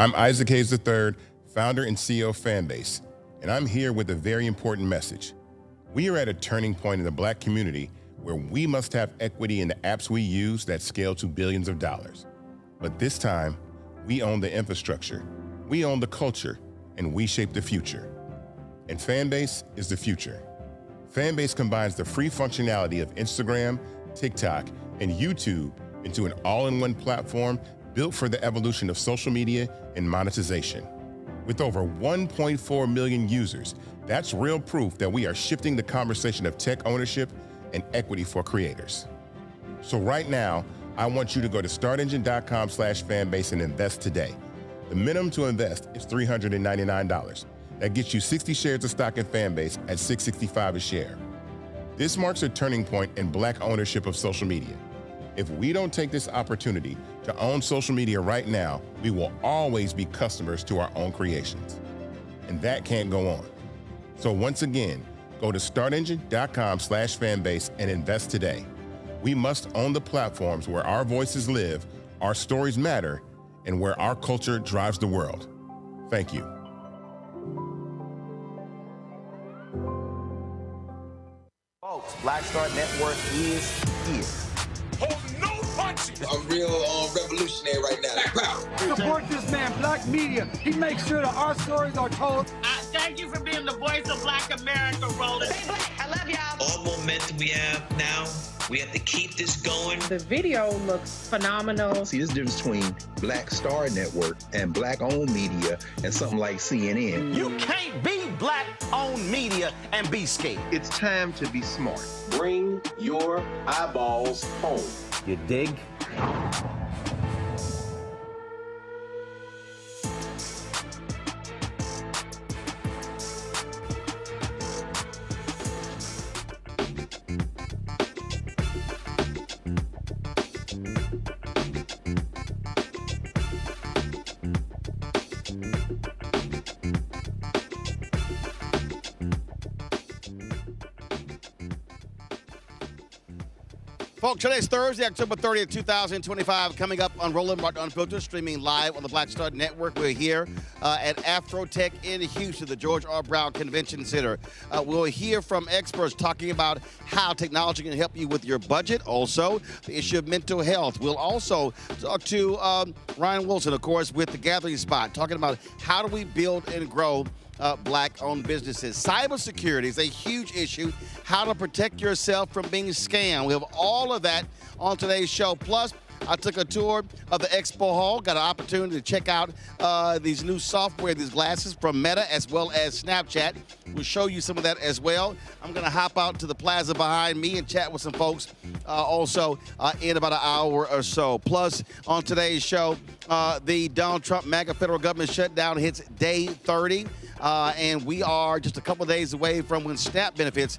I'm Isaac Hayes III, founder and CEO of Fanbase, and I'm here with a very important message. We are at a turning point in the Black community where we must have equity in the apps we use that scale to billions of dollars. But this time, we own the infrastructure, we own the culture, and we shape the future. And Fanbase is the future. Fanbase combines the free functionality of Instagram, TikTok, and YouTube into an all-in-one platform built for the evolution of social media and monetization. With over 1.4 million users, that's real proof that we are shifting the conversation of tech ownership and equity for creators. So right now, I want you to go to startengine.com/fanbase and invest today. The minimum to invest is $399. That gets you 60 shares of stock in Fanbase at $665 a share. This marks a turning point in Black ownership of social media. If we don't take this opportunity to own social media right now, we will always be customers to our own creations. And that can't go on. So once again, go to startengine.com/fanbase and invest today. We must own the platforms where our voices live, our stories matter, and where our culture drives the world. Thank you. Folks, Black Star Network is here. Hold no punches. I'm real revolutionary right now. Support this man, Black Media. He makes sure that our stories are told. Thank you for being the voice of Black America, Roland. Stay Black. I love y'all. All momentum we have now, we have to keep this going. The video looks phenomenal. See, there's a difference between Black Star Network and Black-owned media and something like CNN. You can't be Black-owned media and be scared. It's time to be smart. Bring your eyeballs home. You dig? Folks, today's Thursday, October 30th, 2025, coming up on Roland Martin Unfiltered, streaming live on the Black Star Network. We're here at AfroTech in Houston, the George R. Brown Convention Center. We'll hear from experts talking about how technology can help you with your budget. Also, the issue of mental health. We'll also talk to Ryan Wilson, of course, with The Gathering Spot, talking about how do we build and grow Black-owned businesses. Cybersecurity is a huge issue. How to protect yourself from being scammed. We have all of that on today's show. Plus, I took a tour of the Expo Hall, got an opportunity to check out these new software, these glasses from Meta as well as Snapchat. We'll show you some of that as well. I'm going to hop out to the plaza behind me and chat with some folks also in about an hour or so. Plus, on today's show, the Donald Trump-MAGA federal government shutdown hits day 30. And we are just a couple of days away from when SNAP benefits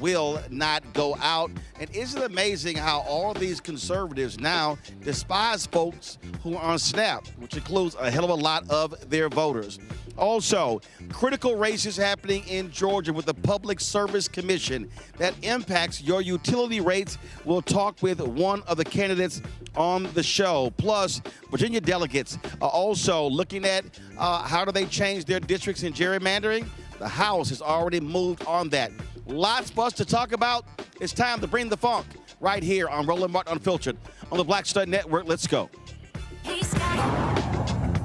will not go out. And isn't it amazing how all these conservatives now despise folks who are on SNAP, which includes a hell of a lot of their voters. Also, critical races happening in Georgia with the Public Service Commission that impacts your utility rates. We'll talk with one of the candidates on the show. Plus, Virginia delegates are also looking at how do they change their districts in gerrymandering. The House has already moved on that. Lots for us to talk about. It's time to bring the funk right here on Roland Martin Unfiltered on the Black Star Network. Let's go. He's got it.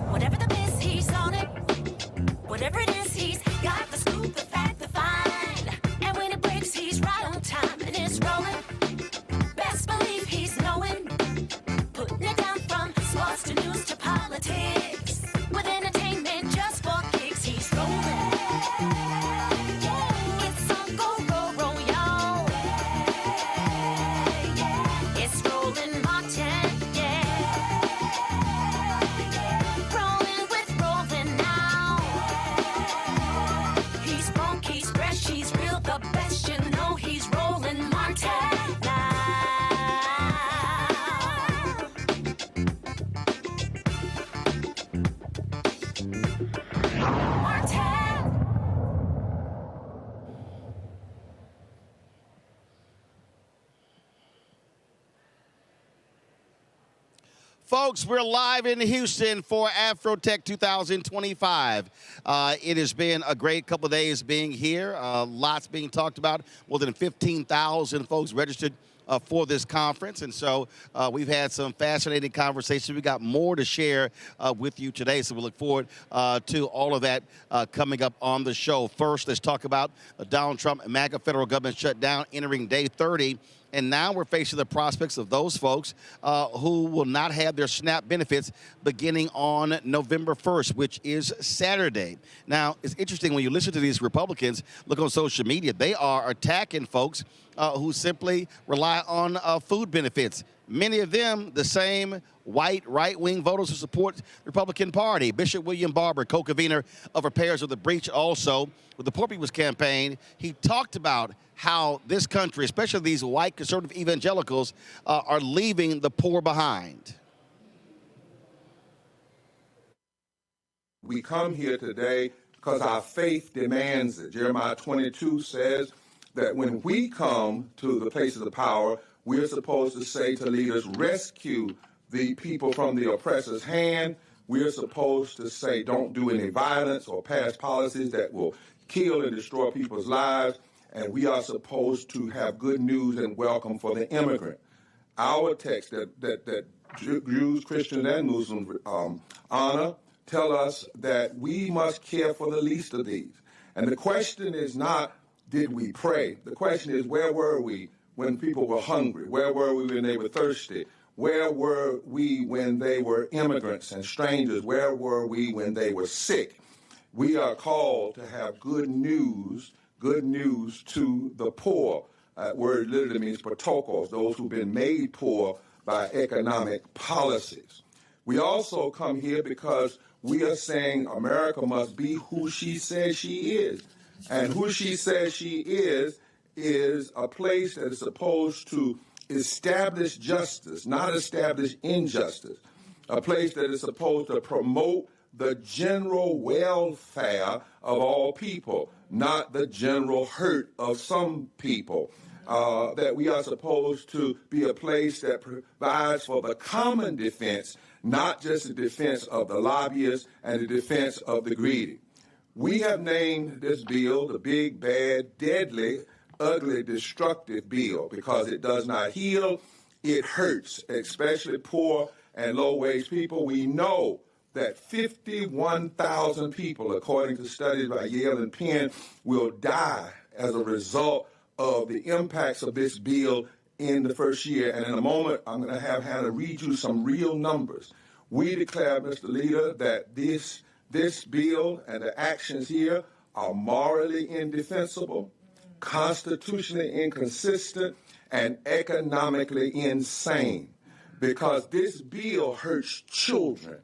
Whatever the miss, he's on it. Whatever it is, he's got the scoop, the fact, the find. And when it breaks, he's right on time and it's rolling. Best believe he's knowing. Putting it down from sports to news to politics. With entertainment just for kicks, he's rolling. It's on go, roll, y'all. It's Roland Martin, yeah. folks, we're live in Houston for AfroTech 2025. It has been a great couple of days being here. Lots being talked about. More than 15,000 folks registered for this conference. And so we've had some fascinating conversations. We got more to share with you today. So we look forward to all of that coming up on the show. First, let's talk about the Donald Trump-MAGA federal government shutdown entering day 30. And now we're facing the prospects of those folks who will not have their SNAP benefits beginning on November 1st, which is Saturday. Now, it's interesting when you listen to these Republicans, look on social media, they are attacking folks who simply rely on food benefits. Many of them, the same white right-wing voters who support the Republican Party. Bishop William Barber, co-convener of Repairs of the Breach, also with the Poor People's Campaign, he talked about how this country, especially these white conservative evangelicals, are leaving the poor behind. We come here today because our faith demands it. Jeremiah 22 says that when we come to the places of power, we're supposed to say to leaders, rescue the people from the oppressor's hand. We're supposed to say, don't do any violence or pass policies that will kill and destroy people's lives. And we are supposed to have good news and welcome for the immigrant. Our text that Jews, Christians, and Muslims honor tell us that we must care for the least of these. And the question is not, did we pray? The question is, where were we when people were hungry? Where were we when they were thirsty? Where were we when they were immigrants and strangers? Where were we when they were sick? We are called to have good news to the poor. Word literally means protokos, those who've been made poor by economic policies. We also come here because we are saying America must be who she says she is. And who she says she is a place that is supposed to establish justice, not establish injustice. A place that is supposed to promote the general welfare of all people, not the general hurt of some people. That we are supposed to be a place that provides for the common defense, not just the defense of the lobbyists and the defense of the greedy. We have named this bill the big, bad, deadly, ugly, destructive bill because it does not heal, it hurts, especially poor and low-wage people. We know that 51,000 people, according to studies by Yale and Penn, will die as a result of the impacts of this bill in the first year. And in a moment, I'm going to have Hannah read you some real numbers. We declare, Mr. Leader, that this bill and the actions here are morally indefensible, constitutionally inconsistent, and economically insane. Because this bill hurts children.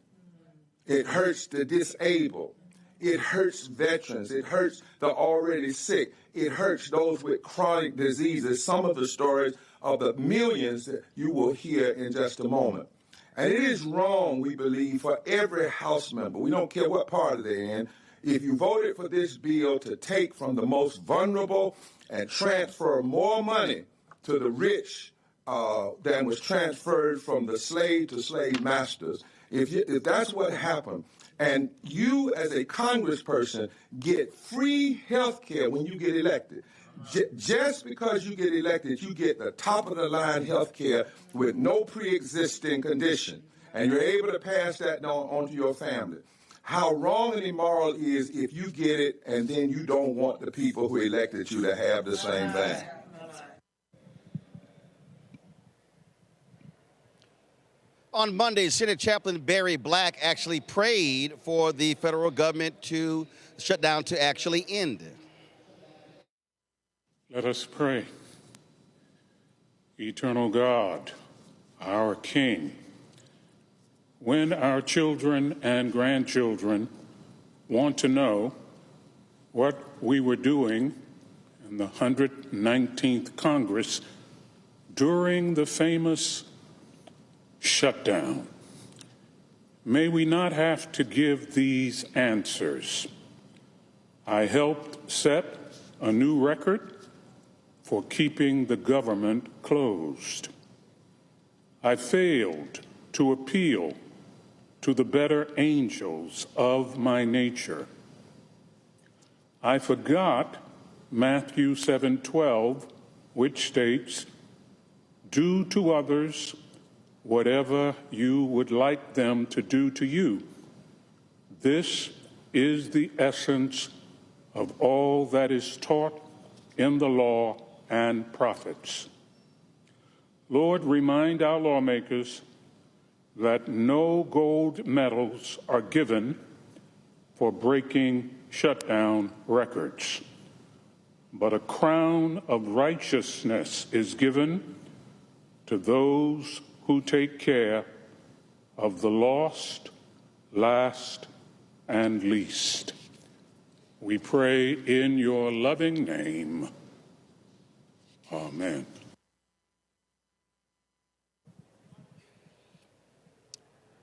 It hurts the disabled. It hurts veterans. It hurts the already sick. It hurts those with chronic diseases. Some of the stories of the millions that you will hear in just a moment. And it is wrong, we believe, for every House member, we don't care what party they're in, if you voted for this bill to take from the most vulnerable and transfer more money to the rich than was transferred from the slave to slave masters. If that's what happened, and you as a congressperson get free health care when you get elected, just because you get elected, you get the top-of-the-line health care with no pre-existing condition, and you're able to pass that on to your family. How wrong and immoral is if you get it and then you don't want the people who elected you to have the same thing. On Monday, Senate Chaplain Barry Black actually prayed for the federal government to shut down to actually end. Let us pray. Eternal God, our King, when our children and grandchildren want to know what we were doing in the 119th Congress during the famous shutdown, may we not have to give these answers. I helped set a new record for keeping the government closed. I failed to appeal to the better angels of my nature. I forgot Matthew 7:12, which states, "Do to others whatever you would like them to do to you." This is the essence of all that is taught in the law and prophets. Lord, remind our lawmakers that no gold medals are given for breaking shutdown records, but a crown of righteousness is given to those who take care of the lost, last, and least. We pray in your loving name. Amen.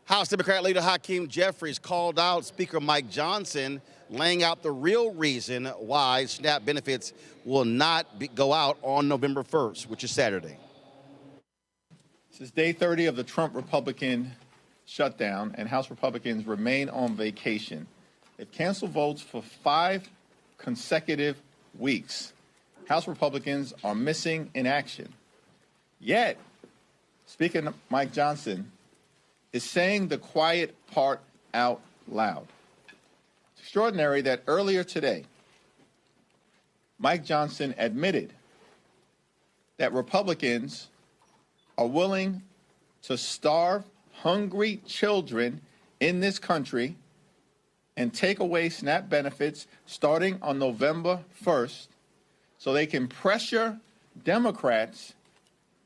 House Democrat leader Hakeem Jeffries called out Speaker Mike Johnson, laying out the real reason why SNAP benefits will not go out on November 1st, which is Saturday. This is day 30 of the Trump Republican shutdown, and House Republicans remain on vacation. They've canceled votes for 5 consecutive weeks. House Republicans are missing in action. Yet, Speaker Mike Johnson is saying the quiet part out loud. It's extraordinary that earlier today, Mike Johnson admitted that Republicans are willing to starve hungry children in this country and take away SNAP benefits starting on November 1st so they can pressure Democrats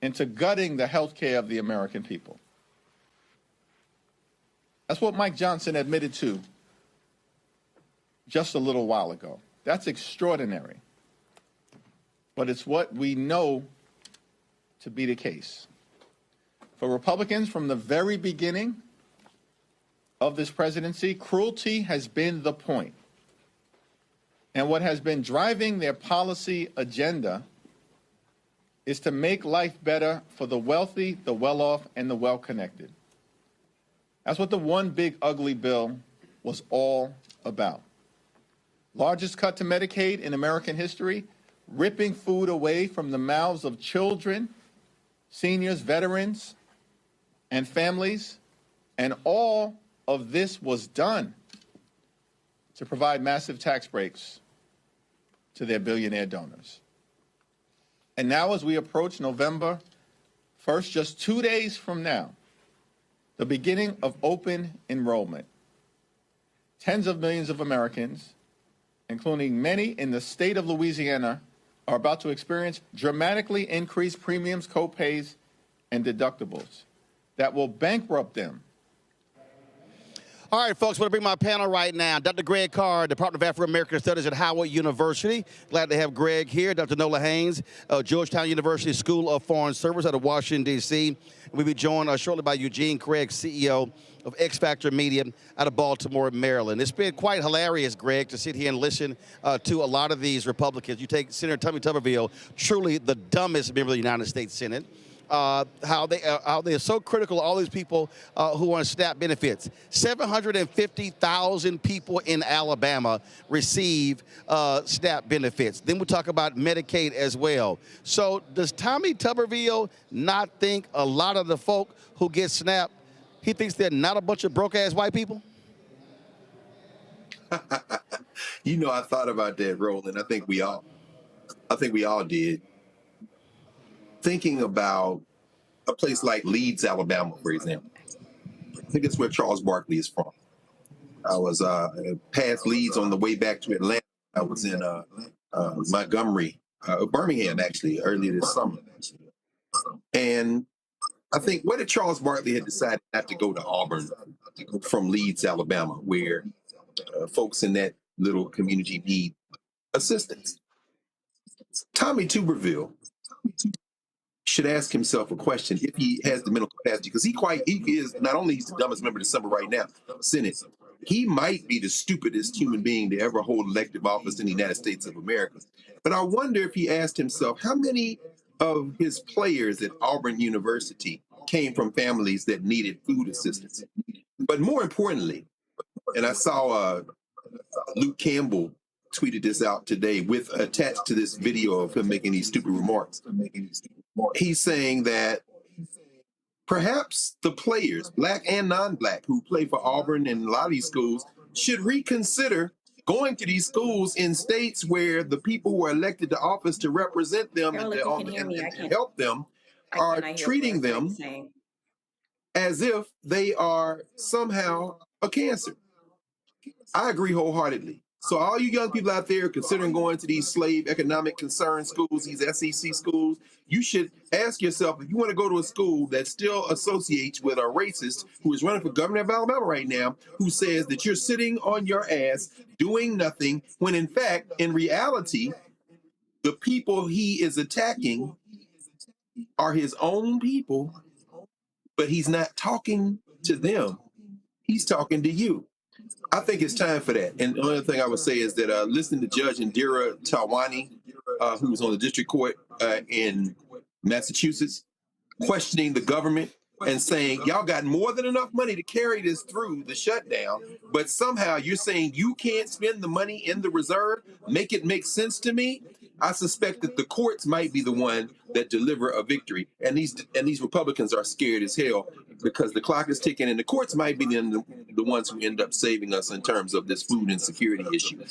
into gutting the health care of the American people. That's what Mike Johnson admitted to just a little while ago. That's extraordinary. But it's what we know to be the case. For Republicans, from the very beginning of this presidency, cruelty has been the point. And what has been driving their policy agenda is to make life better for the wealthy, the well-off, and the well-connected. That's what the one big ugly bill was all about. Largest cut to Medicaid in American history, ripping food away from the mouths of children, seniors, veterans, and families. And all of this was done to provide massive tax breaks to their billionaire donors. And now, as we approach November 1st, just 2 days from now, the beginning of open enrollment, tens of millions of Americans, including many in the state of Louisiana, are about to experience dramatically increased premiums, co-pays, and deductibles that will bankrupt them. All right, folks, I'm going to bring my panel right now. Dr. Greg Carr, Department of Afro-American Studies at Howard University. Glad to have Greg here. Dr. Nola Haynes, Georgetown University School of Foreign Service out of Washington, D.C. We'll be joined shortly by Eugene Craig, CEO of X Factor Media out of Baltimore, Maryland. It's been quite hilarious, Greg, to sit here and listen to a lot of these Republicans. You take Senator Tommy Tuberville, truly the dumbest member of the United States Senate. How they are so critical of all these people who want SNAP benefits. 750,000 people in Alabama receive SNAP benefits. Then we'll talk about Medicaid as well. So does Tommy Tuberville not think a lot of the folk who get SNAP, he thinks they're not a bunch of broke-ass white people? You know, I thought about that, Roland. I think we all did. Thinking about a place like Leeds, Alabama, for example. I think it's where Charles Barkley is from. I was past Leeds on the way back to Atlanta. I was in Montgomery, Birmingham, actually, earlier this summer. And I think, what if Charles Barkley had decided not to go to Auburn from Leeds, Alabama, where folks in that little community need assistance? Tommy Tuberville should ask himself a question if he has the mental capacity, because he is not only he's the dumbest member of the Senate, he might be the stupidest human being to ever hold elective office in the United States of America. But I wonder if he asked himself how many of his players at Auburn University came from families that needed food assistance. But more importantly, and I saw Luke Campbell tweeted this out today with attached to this video of him making these stupid remarks. He's saying that perhaps the players, black and non-black, who play for Auburn and a lot of these schools should reconsider going to these schools in states where the people who are elected to office to represent them and help them are treating them as if they are somehow a cancer. I agree wholeheartedly. So all you young people out there considering going to these slave economic concern schools, these SEC schools, you should ask yourself if you want to go to a school that still associates with a racist who is running for governor of Alabama right now, who says that you're sitting on your ass doing nothing, when in fact, in reality, the people he is attacking are his own people, but he's not talking to them. He's talking to you. I think it's time for that. And the only thing I would say is that listening to Judge Indira Tawani, who was on the district court in Massachusetts, questioning the government and saying, y'all got more than enough money to carry this through the shutdown, but somehow you're saying you can't spend the money in the reserve, make it make sense to me. I suspect that the courts might be the one that deliver a victory. And these Republicans are scared as hell because the clock is ticking, and the courts might be the ones who end up saving us in terms of this food insecurity issue.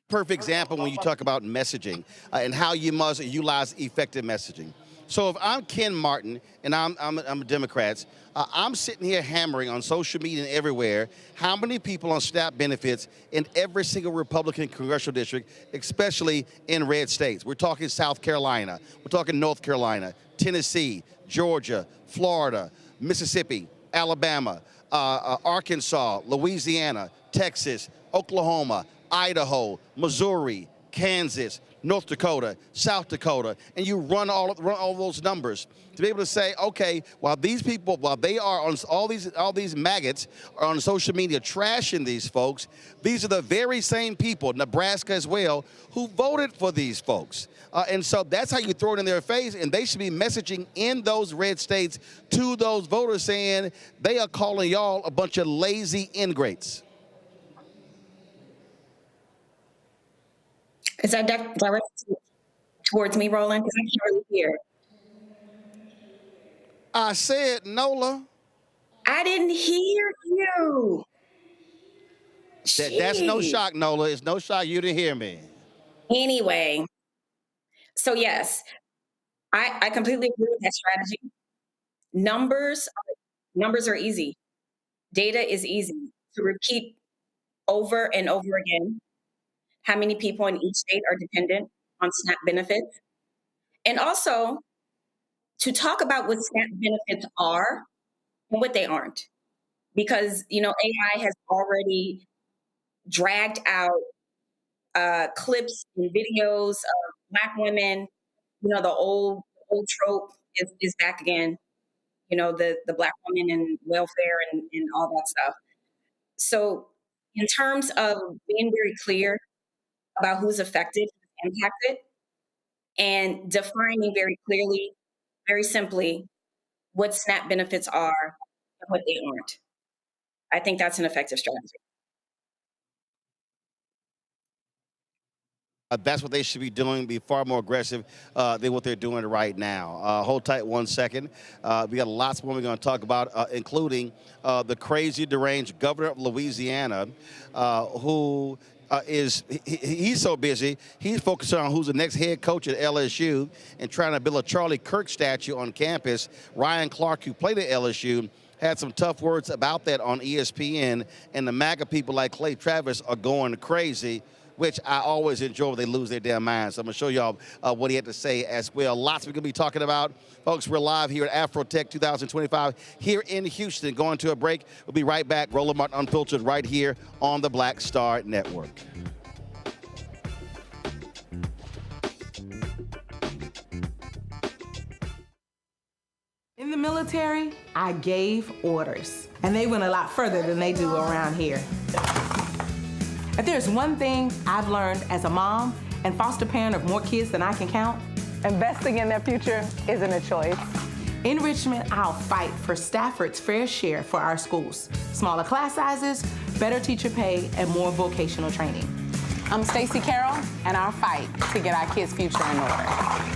Perfect example when you talk about messaging and how you must utilize effective messaging. So if I'm Ken Martin and I'm a Democrat, I'm sitting here hammering on social media and everywhere how many people on SNAP benefits in every single Republican congressional district, especially in red states. We're talking South Carolina, we're talking North Carolina, Tennessee, Georgia, Florida, Mississippi, Alabama, Arkansas, Louisiana, Texas, Oklahoma, Idaho, Missouri, Kansas, North Dakota, South Dakota, and you run all those numbers to be able to say, okay, while these people, while they are on all these maggots are on social media trashing these folks, these are the very same people, Nebraska as well, who voted for these folks. And so that's how you throw it in their face, and they should be messaging in those red states to those voters saying they are calling y'all a bunch of lazy ingrates. Is that directed towards me, Roland? Because I can't really hear. I said, Nola. I didn't hear you. That's no shock, Nola. It's no shock you didn't hear me. Anyway, so yes, I completely agree with that strategy. Numbers are easy. Data is easy to repeat over and over again. How many people in each state are dependent on SNAP benefits? And also to talk about what SNAP benefits are and what they aren't. Because, AI has already dragged out clips and videos of Black women. The old trope is back again. The Black woman and welfare and all that stuff. So in terms of being very clear about who's affected, who's impacted, and defining very clearly, very simply, what SNAP benefits are and what they aren't. I think that's an effective strategy. That's what they should be doing, be far more aggressive than what they're doing right now. Hold tight 1 second. We got lots more we're going to talk about, including the crazy, deranged governor of Louisiana, who he's so busy, he's focusing on who's the next head coach at LSU and trying to build a Charlie Kirk statue on campus. Ryan Clark, who played at LSU, had some tough words about that on ESPN, and the MAGA people like Clay Travis are going crazy, which I always enjoy when they lose their damn minds. So I'm going to show y'all what he had to say as well. Lots we're going to be talking about. Folks, we're live here at AfroTech 2025 here in Houston. Going to a break. We'll be right back. Roland Martin Unfiltered right here on the Black Star Network. In the military, I gave orders, and they went a lot further than they do around here. If there's one thing I've learned as a mom and foster parent of more kids than I can count, Investing in their future isn't a choice. In Richmond, I'll fight for Stafford's fair share for our schools. Smaller class sizes, better teacher pay, and more vocational training. I'm Stacey Carroll, and I'll fight to get our kids' future in order.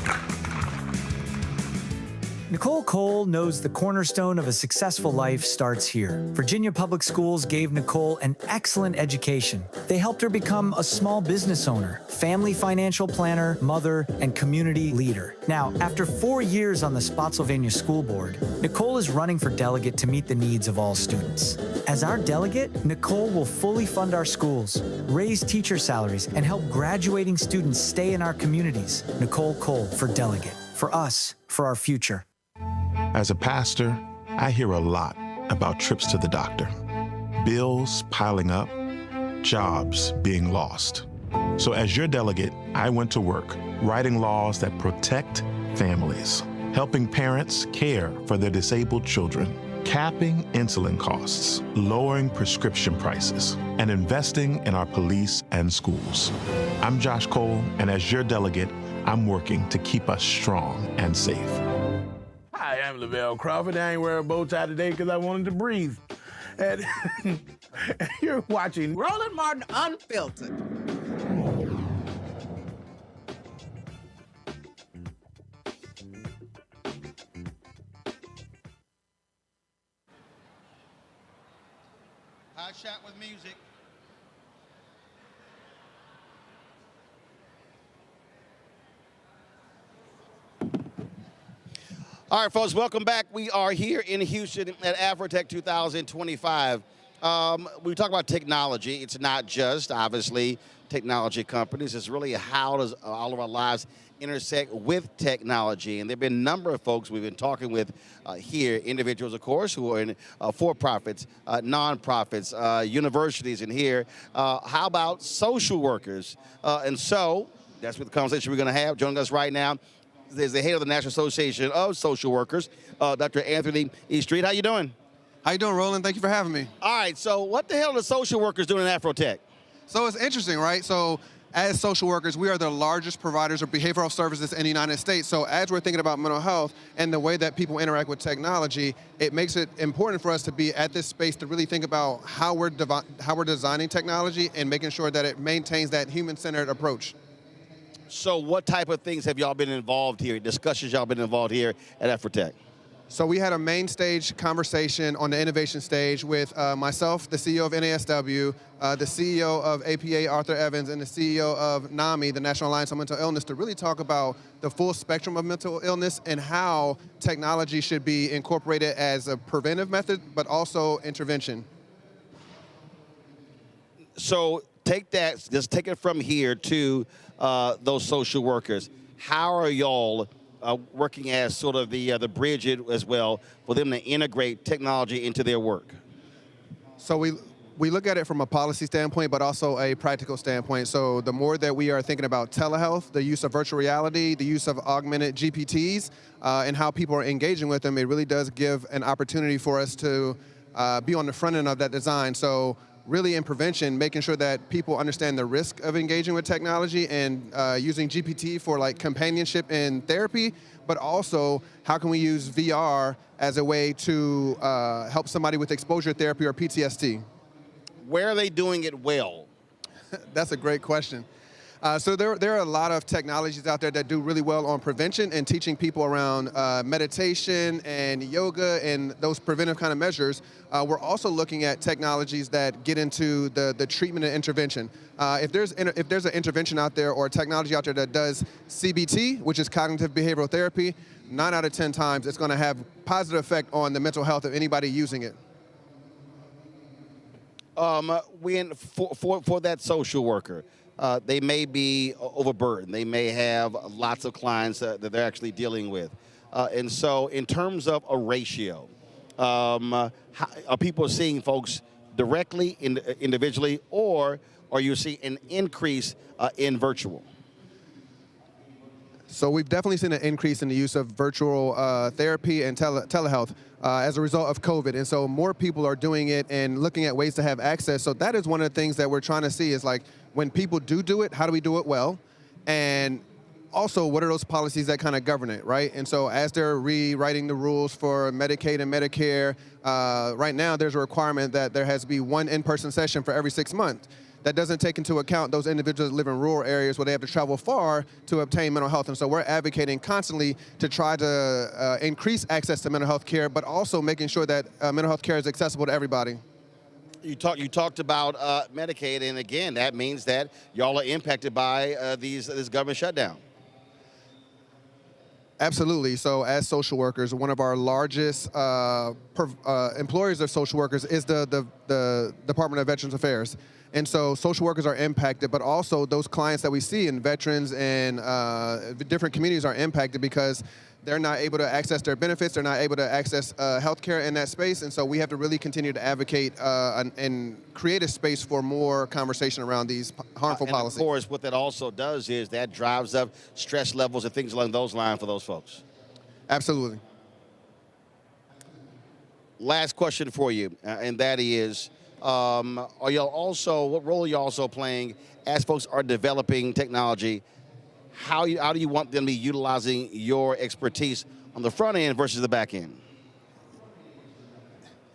Nicole Cole knows the cornerstone of a successful life starts here. Virginia Public Schools gave Nicole an excellent education. They helped her become a small business owner, family financial planner, mother, and community leader. Now, after 4 years on the Spotsylvania School Board, Nicole is running for delegate to meet the needs of all students. As our delegate, Nicole will fully fund our schools, raise teacher salaries, and help graduating students stay in our communities. Nicole Cole for delegate. For us, for our future. As a pastor, I hear a lot about trips to the doctor, bills piling up, jobs being lost. So as your delegate, I went to work writing laws that protect families, helping parents care for their disabled children, capping insulin costs, lowering prescription prices, and investing in our police and schools. I'm Josh Cole, and as your delegate, I'm working to keep us strong and safe. Hi, I'm Lavelle Crawford. I ain't wearing a bow tie today because I wanted to breathe. And you're watching Roland Martin Unfiltered. Hot shot with music. All right, folks, welcome back. We are here in Houston at AfroTech 2025. We talk about technology. It's not just, obviously, technology companies. It's really how does all of our lives intersect with technology. And there have been a number of folks we've been talking with here, individuals, of course, who are in for-profits, nonprofits, universities in here. How about social workers? And so that's what the conversation we're going to have. Joining us right now is the head of the National Association of Social Workers, Dr. Anthony E. Street. How you doing? How you doing, Roland? Thank you for having me. All right, so what the hell are social workers doing in AfroTech? So it's interesting, right? So as social workers, we are the largest providers of behavioral services in the United States. So as we're thinking about mental health and the way that people interact with technology, it makes it important for us to be at this space to really think about how we're designing technology and making sure that it maintains that human-centered approach. So what type of things have y'all been involved here, discussions y'all been involved here at AfroTech? So we had a main stage conversation on the innovation stage with myself, the CEO of NASW, the CEO of APA, Arthur Evans, and the CEO of NAMI, the National Alliance on Mental Illness, to really talk about the full spectrum of mental illness and how technology should be incorporated as a preventive method, but also intervention. So take that, just take it from here to those social workers. How are y'all working as sort of the bridge as well for them to integrate technology into their work? So we look at it from a policy standpoint, but also a practical standpoint. So the more that we are thinking about telehealth, the use of virtual reality, the use of augmented GPTs, and how people are engaging with them, it really does give an opportunity for us to be on the front end of that design. So really in prevention, making sure that people understand the risk of engaging with technology and using GPT for like companionship and therapy, but also how can we use VR as a way to help somebody with exposure therapy or PTSD? Where are they doing it well? That's a great question. So there are a lot of technologies out there that do really well on prevention and teaching people around meditation and yoga and those preventive kind of measures. We're also looking at technologies that get into the treatment and intervention. If there's an intervention out there or a technology out there that does CBT, which is cognitive behavioral therapy, 9 out of 10 times it's going to have positive effect on the mental health of anybody using it. For that social worker, they may be overburdened. They may have lots of clients that they're actually dealing with. And so in terms of a ratio, are people seeing folks directly, individually, or are you seeing an increase in virtual? So we've definitely seen an increase in the use of virtual therapy and telehealth as a result of COVID. And so more people are doing it and looking at ways to have access. So that is one of the things that we're trying to see is like when people do it, how do we do it well? And also, what are those policies that kind of govern it, right? And so as they're rewriting the rules for Medicaid and Medicare, right now there's a requirement that there has to be one in-person session for every 6 months. That doesn't take into account those individuals that live in rural areas where they have to travel far to obtain mental health. And so we're advocating constantly to try to increase access to mental health care, but also making sure that mental health care is accessible to everybody. You talked about Medicaid, and again, that means that y'all are impacted by this government shutdown. Absolutely. So as social workers, one of our largest employers of social workers is the Department of Veterans Affairs. And so social workers are impacted, but also those clients that we see in veterans and different communities are impacted because they're not able to access their benefits, they're not able to access health care in that space. And so we have to really continue to advocate and create a space for more conversation around these harmful policies. Of course, what that also does is that drives up stress levels and things along those lines for those folks. Absolutely. Last question for you, and that is, what role are you also playing as folks are developing technology? How do you want them to be utilizing your expertise on the front end versus the back end?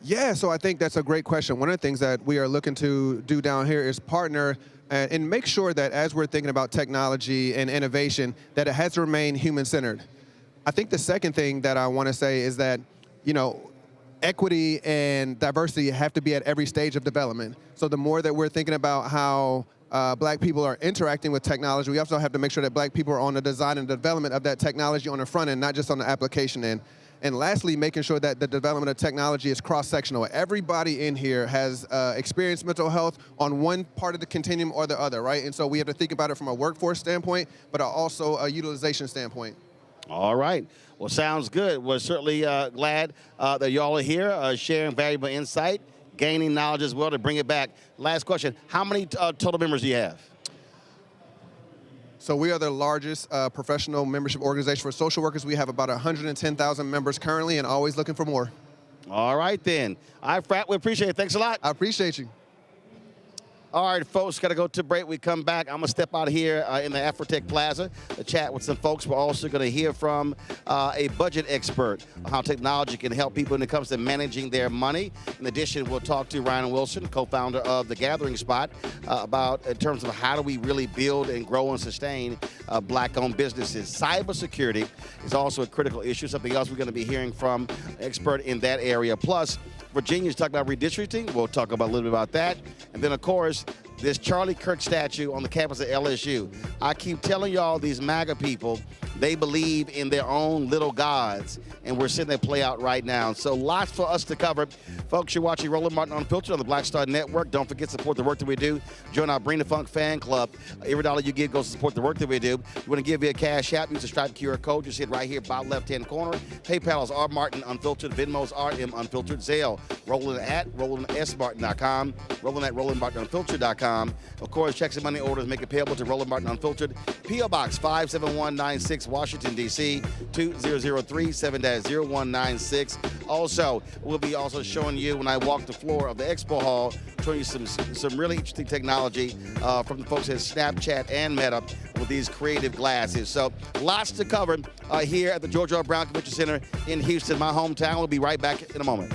Yeah, so I think that's a great question. One of the things that we are looking to do down here is partner and make sure that as we're thinking about technology and innovation, that it has to remain human-centered. I think the second thing that I want to say is that, equity and diversity have to be at every stage of development. So the more that we're thinking about how Black people are interacting with technology, we also have to make sure that Black people are on the design and development of that technology on the front end, not just on the application end. And lastly, making sure that the development of technology is cross-sectional. Everybody in here has experienced mental health on one part of the continuum or the other, right? And so we have to think about it from a workforce standpoint, but also a utilization standpoint. All right. Well, sounds good. We're certainly glad that y'all are here sharing valuable insight, gaining knowledge as well to bring it back. Last question. How many total members do you have? So we are the largest professional membership organization for social workers. We have about 110,000 members currently and always looking for more. All right, then. All right, Frat, we appreciate it. Thanks a lot. I appreciate you. All right, folks, got to go to break. We come back. I'm going to step out here in the AfroTech Plaza to chat with some folks. We're also going to hear from a budget expert on how technology can help people when it comes to managing their money. In addition, we'll talk to Ryan Wilson, co-founder of The Gathering Spot, about in terms of how do we really build and grow and sustain Black-owned businesses. Cybersecurity is also a critical issue, something else we're going to be hearing from an expert in that area. Plus, Virginia's talking about redistricting. We'll talk about a little bit about that. And then, of course, this Charlie Kirk statue on the campus of LSU. I keep telling y'all, these MAGA people, they believe in their own little gods, and we're seeing that play out right now. So lots for us to cover. Folks, you're watching Roland Martin Unfiltered on the Black Star Network. Don't forget to support the work that we do. Join our Bring the Funk fan club. Every dollar you give goes to support the work that we do. You want to give me a cash app, use the Stripe QR code. You see it right here, bottom left-hand corner. PayPal is R Martin Unfiltered. Venmo's RM Unfiltered. Zelle, Roland at RolandSMartin.com. Roland at RolandMartinUnfiltered.com. Of course, checks and money orders make it payable to Roland Martin Unfiltered. P.O. Box 57196, Washington, D.C. 2003 7-0196. Also, we'll be also showing you when I walk the floor of the expo hall, showing you some really interesting technology from the folks at Snapchat and Meta with these creative glasses. So lots to cover here at the George R. Brown Convention Center in Houston, my hometown. We'll be right back in a moment.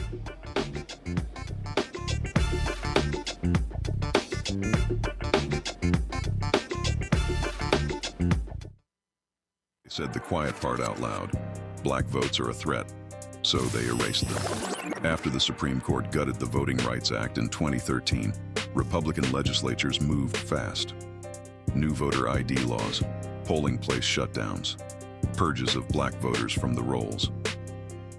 Said the quiet part out loud. Black votes are a threat, so they erased them. After the Supreme Court gutted the Voting Rights Act in 2013, Republican legislatures moved fast. New voter ID laws, polling place shutdowns, purges of black voters from the rolls.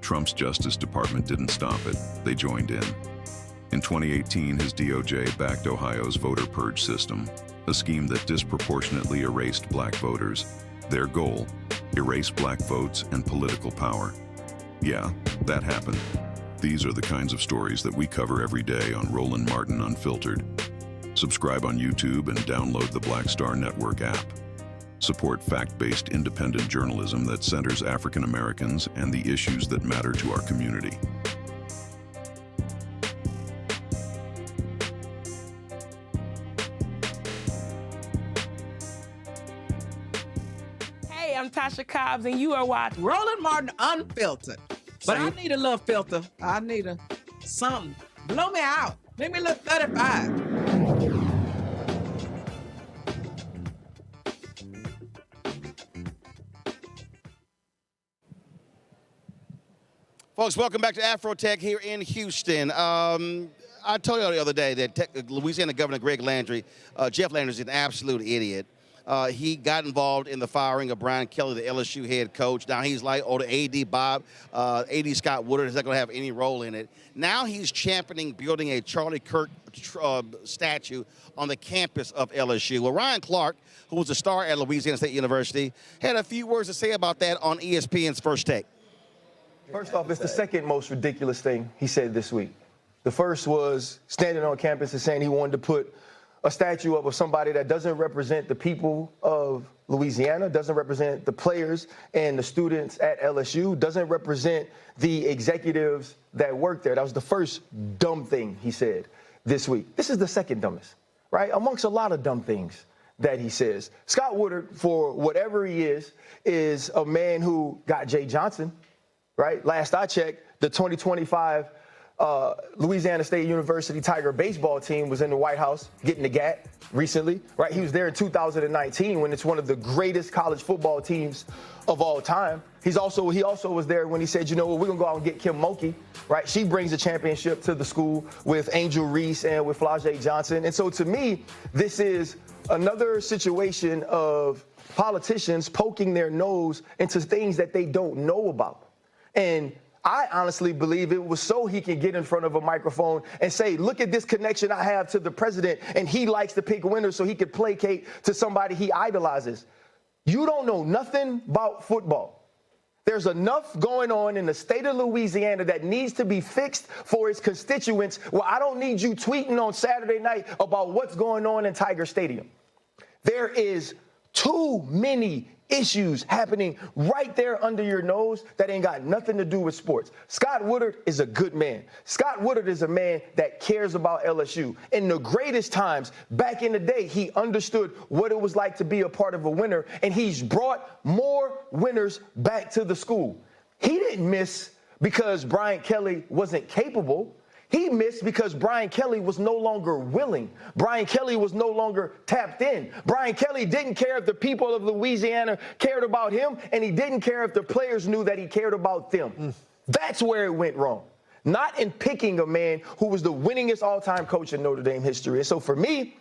Trump's Justice Department didn't stop it, they joined in. In 2018, his DOJ backed Ohio's voter purge system, a scheme that disproportionately erased black voters. Their goal, erase black votes and political power. Yeah, that happened. These are the kinds of stories that we cover every day on Roland Martin Unfiltered. Subscribe on YouTube and download the Black Star Network app. Support fact-based independent journalism that centers African Americans and the issues that matter to our community. am Tasha Cobbs, and you are watching Roland Martin Unfiltered. But I need a little filter. I need something. Blow me out. Make me look 35. Folks, welcome back to AfroTech here in Houston. I told you the other day that Louisiana Governor Greg Landry, Jeff Landry, is an absolute idiot. He got involved in the firing of Brian Kelly, the LSU head coach. Now he's like, oh, the AD Bob, AD Scott Woodard is not going to have any role in it. Now he's championing building a Charlie Kirk statue on the campus of LSU. Well, Ryan Clark, who was a star at Louisiana State University, had a few words to say about that on ESPN's First Take. First off, it's the second most ridiculous thing he said this week. The first was standing on campus and saying he wanted to put a statue up of somebody that doesn't represent the people of Louisiana, doesn't represent the players and the students at LSU, doesn't represent the executives that work there. That was the first dumb thing he said this week. This is the second dumbest, right? Amongst a lot of dumb things that he says. Scott Woodard, for whatever he is a man who got Jay Johnson, right? Last I checked, the 2025 Louisiana State University Tiger baseball team was in the White House getting the GAT recently, right? He was there in 2019 when it's one of the greatest college football teams of all time. He also was there when he said, you know what, we're going to go out and get Kim Mulkey, right? She brings a championship to the school with Angel Reese and with Flau'jae Johnson. And so to me, this is another situation of politicians poking their nose into things that they don't know about. And I honestly believe it was so he can get in front of a microphone and say, look at this connection I have to the president, and he likes to pick winners so he could placate to somebody he idolizes. You don't know nothing about football. There's enough going on in the state of Louisiana that needs to be fixed for its constituents. Well, I don't need you tweeting on Saturday night about what's going on in Tiger Stadium. There is too many issues happening right there under your nose that ain't got nothing to do with sports. Scott Woodard is a good man. Scott Woodard is a man that cares about LSU. In the greatest times, back in the day, he understood what it was like to be a part of a winner, and he's brought more winners back to the school. He didn't miss because Brian Kelly wasn't capable. He missed because Brian Kelly was no longer willing. Brian Kelly was no longer tapped in. Brian Kelly didn't care if the people of Louisiana cared about him, and he didn't care if the players knew that he cared about them. That's where it went wrong. Not in picking a man who was the winningest all-time coach in Notre Dame history. And so for me,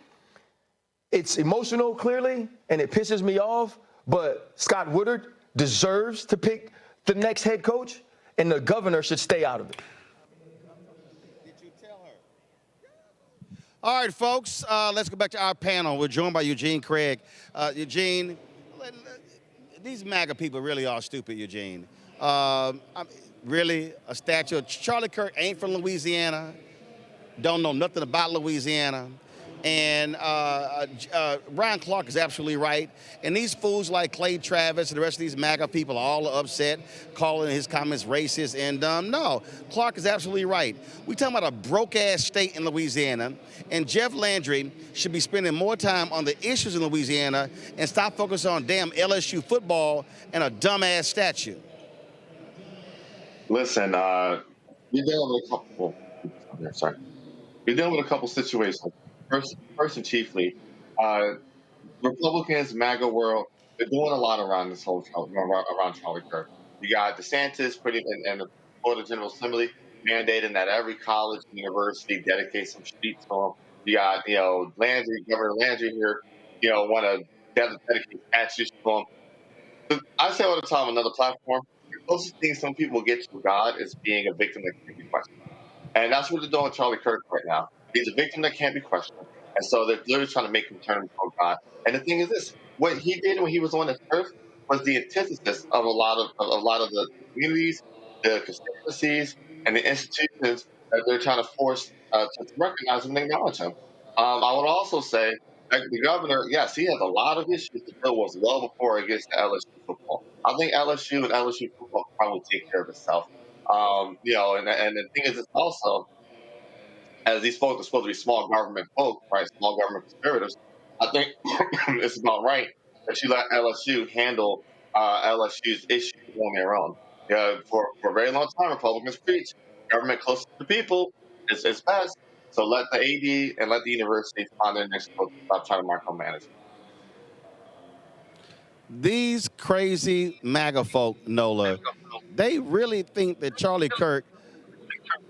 it's emotional, clearly, and it pisses me off, but Scott Woodard deserves to pick the next head coach, and the governor should stay out of it. All right, folks, let's go back to our panel. We're joined by Eugene Craig. Eugene, these MAGA people really are stupid, Eugene. Really, a statue of Charlie Kirk ain't from Louisiana, don't know nothing about Louisiana. And Ryan Clark is absolutely right. And these fools like Clay Travis and the rest of these MAGA people are all upset, calling his comments racist and dumb. No, Clark is absolutely right. We're talking about a broke-ass state in Louisiana, and Jeff Landry should be spending more time on the issues in Louisiana and stop focusing on damn LSU football and a dumbass statue. Listen, you're dealing with a couple. You're dealing with a couple situations. First and chiefly, Republicans, MAGA world, they're doing a lot around this whole around Charlie Kirk. You got DeSantis and the Florida General Assembly mandating that every college and university dedicate some streets to him. You got, Landry, Governor Landry here, want to dedicate statues to him. I say all the time on another platform, the closest thing some people get to God is being a victim that can't be questioned. And that's what they're doing with Charlie Kirk right now. He's a victim that can't be questioned. And so they're literally trying to make him turn from God. And the thing is this, what he did when he was on this earth was the antithesis of a lot of the communities, the constituencies, and the institutions that they're trying to force to recognize him and acknowledge him. I would also say that the governor, yes, he has a lot of issues to deal with well before it gets to LSU football. I think LSU and LSU football probably take care of itself. And the thing is, it's also, as these folks are supposed to be small government folk, right? Small government conspirators. I think it's about right that you let LSU handle LSU's issues on their own. For a very long time, Republicans preach government close to the people is best. So let the AD and let the universities find their next book. Stop trying to micromanage. These crazy MAGA folk, Nola, they really think that Charlie Kirk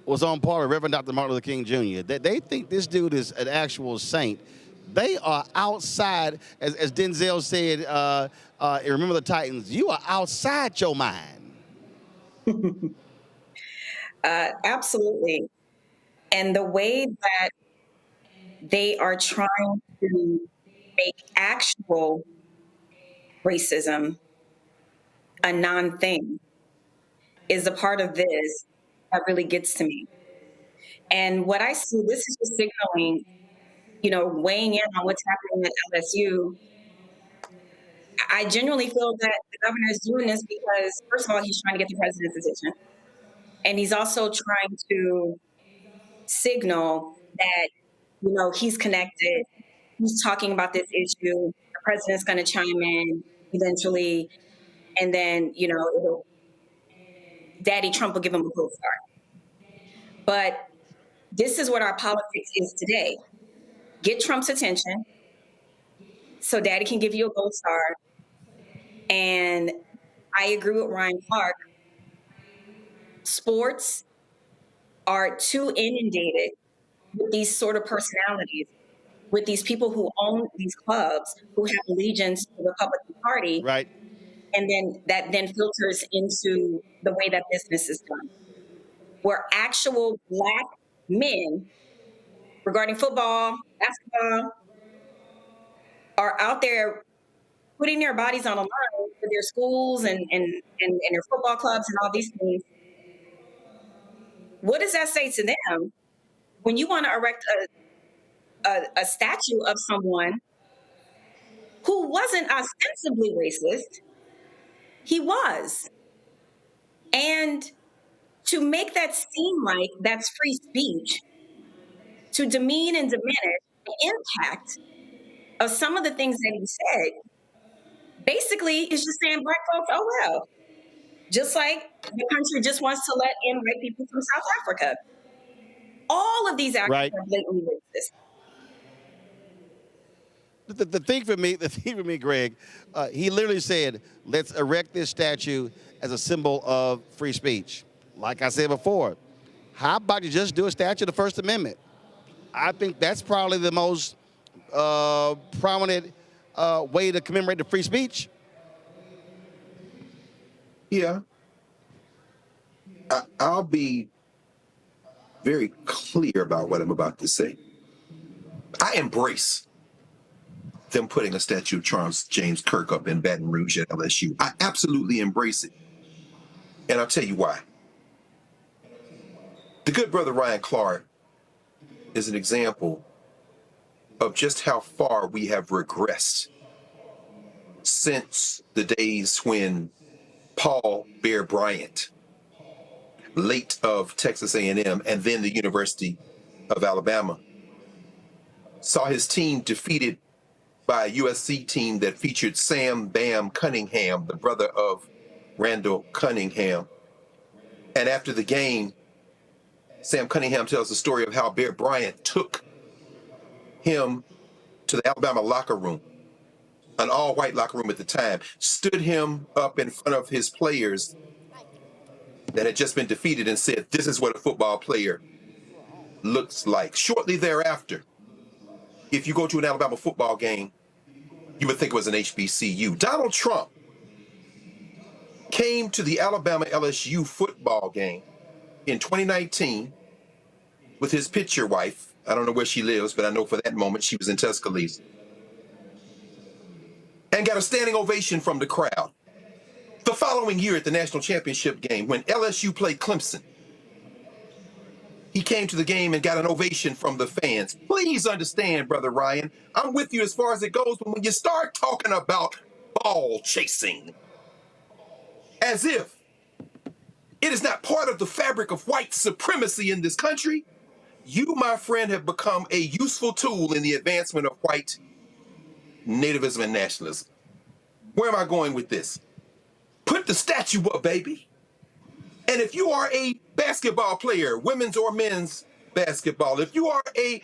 was on par with Reverend Dr. Martin Luther King Jr. They think this dude is an actual saint. They are outside, as Denzel said, Remember the Titans, you are outside your mind. Absolutely. And the way that they are trying to make actual racism a non-thing is a part of this that really gets to me. And what I see, this is just signaling, weighing in on what's happening at LSU. I genuinely feel that the governor is doing this because, first of all, he's trying to get the president's attention. And he's also trying to signal that, he's connected. He's talking about this issue. The president's going to chime in eventually. And then, Daddy Trump will give him a gold star. But this is what our politics is today. Get Trump's attention so Daddy can give you a gold star. And I agree with Ryan Clark. Sports are too inundated with these sort of personalities, with these people who own these clubs, who have allegiance to the Republican Party. Right. And then that then filters into the way that business is done, where actual Black men regarding football, basketball, are out there putting their bodies on the line for their schools and their football clubs and all these things. What does that say to them when you want to erect a statue of someone who wasn't ostensibly racist? He was. And to make that seem like that's free speech, to demean and diminish the impact of some of the things that he said, basically is just saying Black folks, oh well. Just like the country just wants to let in white people from South Africa. All of these actions are blatantly racist. The thing for me, Greg, he literally said, let's erect this statue as a symbol of free speech. Like I said before, how about you just do a statue of the First Amendment? I think that's probably the most prominent way to commemorate the free speech. Yeah. I'll be very clear about what I'm about to say. I embrace them putting a statue of Charles James Kirk up in Baton Rouge at LSU. I absolutely embrace it. And I'll tell you why. The good brother Ryan Clark is an example of just how far we have regressed since the days when Paul Bear Bryant, late of Texas A&M and then the University of Alabama, saw his team defeated by a USC team that featured Sam Bam Cunningham, the brother of Randall Cunningham. And after the game, Sam Cunningham tells the story of how Bear Bryant took him to the Alabama locker room, an all-white locker room at the time, stood him up in front of his players that had just been defeated and said, this is what a football player looks like. Shortly thereafter, if you go to an Alabama football game, you would think it was an HBCU. Donald Trump came to the Alabama LSU football game in 2019 with his picture wife. I don't know where she lives, but I know for that moment she was in Tuscaloosa. And got a standing ovation from the crowd. The following year at the national championship game, when LSU played Clemson, he came to the game and got an ovation from the fans. Please understand, Brother Ryan, I'm with you as far as it goes, but when you start talking about ball chasing, as if it is not part of the fabric of white supremacy in this country, you, my friend, have become a useful tool in the advancement of white nativism and nationalism. Where am I going with this? Put the statue up, baby. And if you are a basketball player, women's or men's basketball, if you are a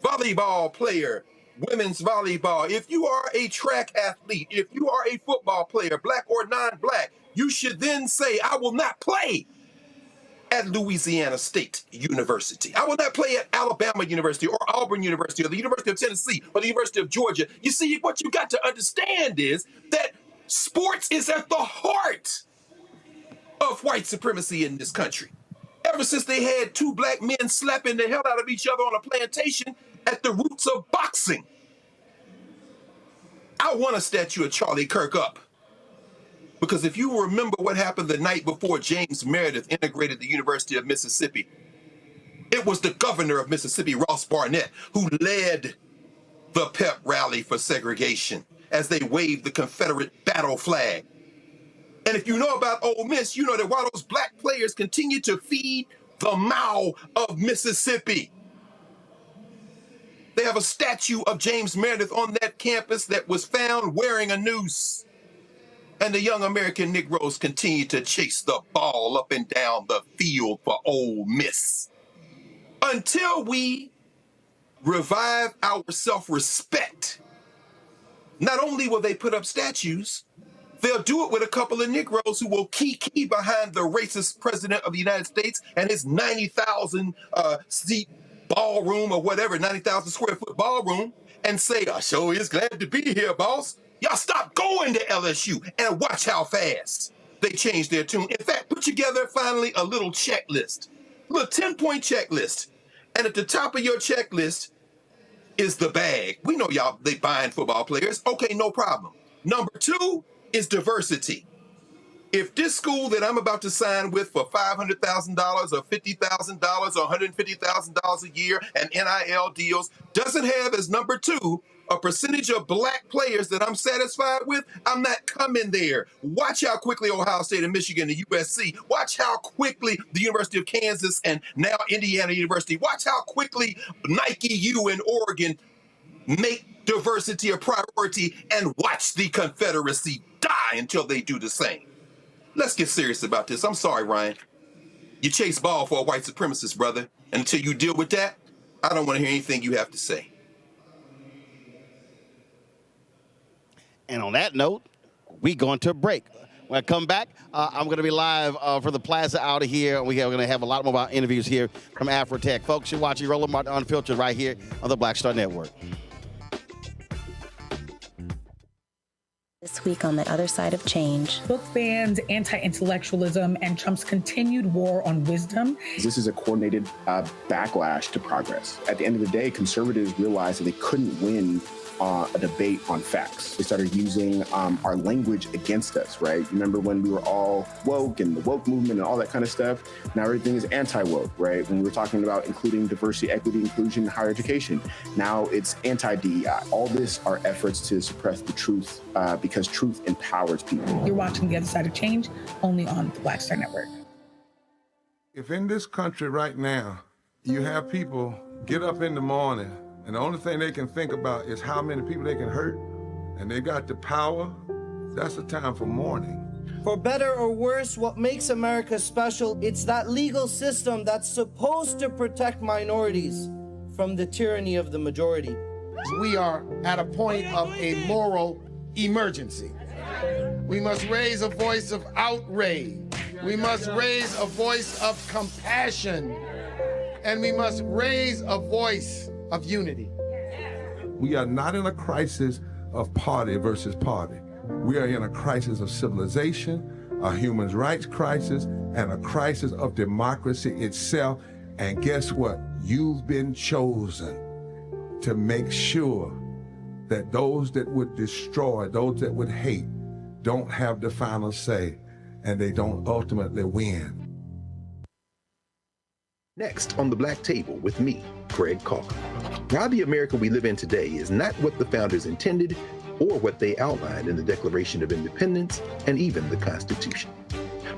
volleyball player, women's volleyball, if you are a track athlete, if you are a football player, black or non-black, you should then say, I will not play at Louisiana State University. I will not play at Alabama University or Auburn University or the University of Tennessee or the University of Georgia. You see, what you got to understand is that sports is at the heart of white supremacy in this country. Ever since they had two black men slapping the hell out of each other on a plantation at the roots of boxing. I want a statue of Charlie Kirk up. Because if you remember what happened the night before James Meredith integrated the University of Mississippi, it was the governor of Mississippi, Ross Barnett, who led the pep rally for segregation as they waved the Confederate battle flag. And if you know about Ole Miss, you know that while those black players continue to feed the maw of Mississippi, they have a statue of James Meredith on that campus that was found wearing a noose. And the young American Negroes continue to chase the ball up and down the field for Ole Miss. Until we revive our self-respect, not only will they put up statues, they'll do it with a couple of Negroes who will key behind the racist president of the United States and his 90,000 seat ballroom or whatever, 90,000 square foot ballroom, and say, I sure is glad to be here, boss. Y'all stop going to LSU and watch how fast they change their tune. In fact, put together finally a little checklist, a little 10-point checklist. And at the top of your checklist is the bag. We know y'all, they buying football players. Okay, no problem. Number 2 is diversity. If this school that I'm about to sign with for $500,000 or $50,000 or $150,000 a year and NIL deals doesn't have as number 2 a percentage of black players that I'm satisfied with, I'm not coming there. Watch how quickly Ohio State and Michigan and USC, watch how quickly the University of Kansas and now Indiana University, watch how quickly Nike U and Oregon make diversity a priority, and watch the Confederacy die until they do the same. Let's get serious about this. I'm sorry, Ryan. You chase ball for a white supremacist, brother. And until you deal with that, I don't want to hear anything you have to say. And on that note, we going to a break. When I come back, I'm going to be live for the plaza out of here. We're going to have a lot more interviews here from AfroTech. Folks, you're watching Roland Martin Unfiltered right here on the Black Star Network. This week on The Other Side of Change. Book bans, anti-intellectualism, and Trump's continued war on wisdom. This is a coordinated backlash to progress. At the end of the day, conservatives realized that they couldn't win a debate on facts. They started using our language against us, right? Remember when we were all woke and the woke movement and all that kind of stuff? Now everything is anti-woke, right? When we were talking about including diversity, equity, inclusion, and higher education, now it's anti-DEI. All this are efforts to suppress the truth because truth empowers people. You're watching The Other Side of Change only on the Black Star Network. If in this country right now, you have people get up in the morning and the only thing they can think about is how many people they can hurt, and they got the power, that's the time for mourning. For better or worse, what makes America special, it's that legal system that's supposed to protect minorities from the tyranny of the majority. We are at a point of a moral emergency. We must raise a voice of outrage. We must raise a voice of compassion. And we must raise a voice of unity. We are not in a crisis of party versus party. We are in a crisis of civilization, a human rights crisis, and a crisis of democracy itself. And guess what? You've been chosen to make sure that those that would destroy, those that would hate, don't have the final say, and they don't ultimately win. Next on The Black Table with me, Craig Carr. Why the America we live in today is not what the founders intended or what they outlined in the Declaration of Independence and even the Constitution.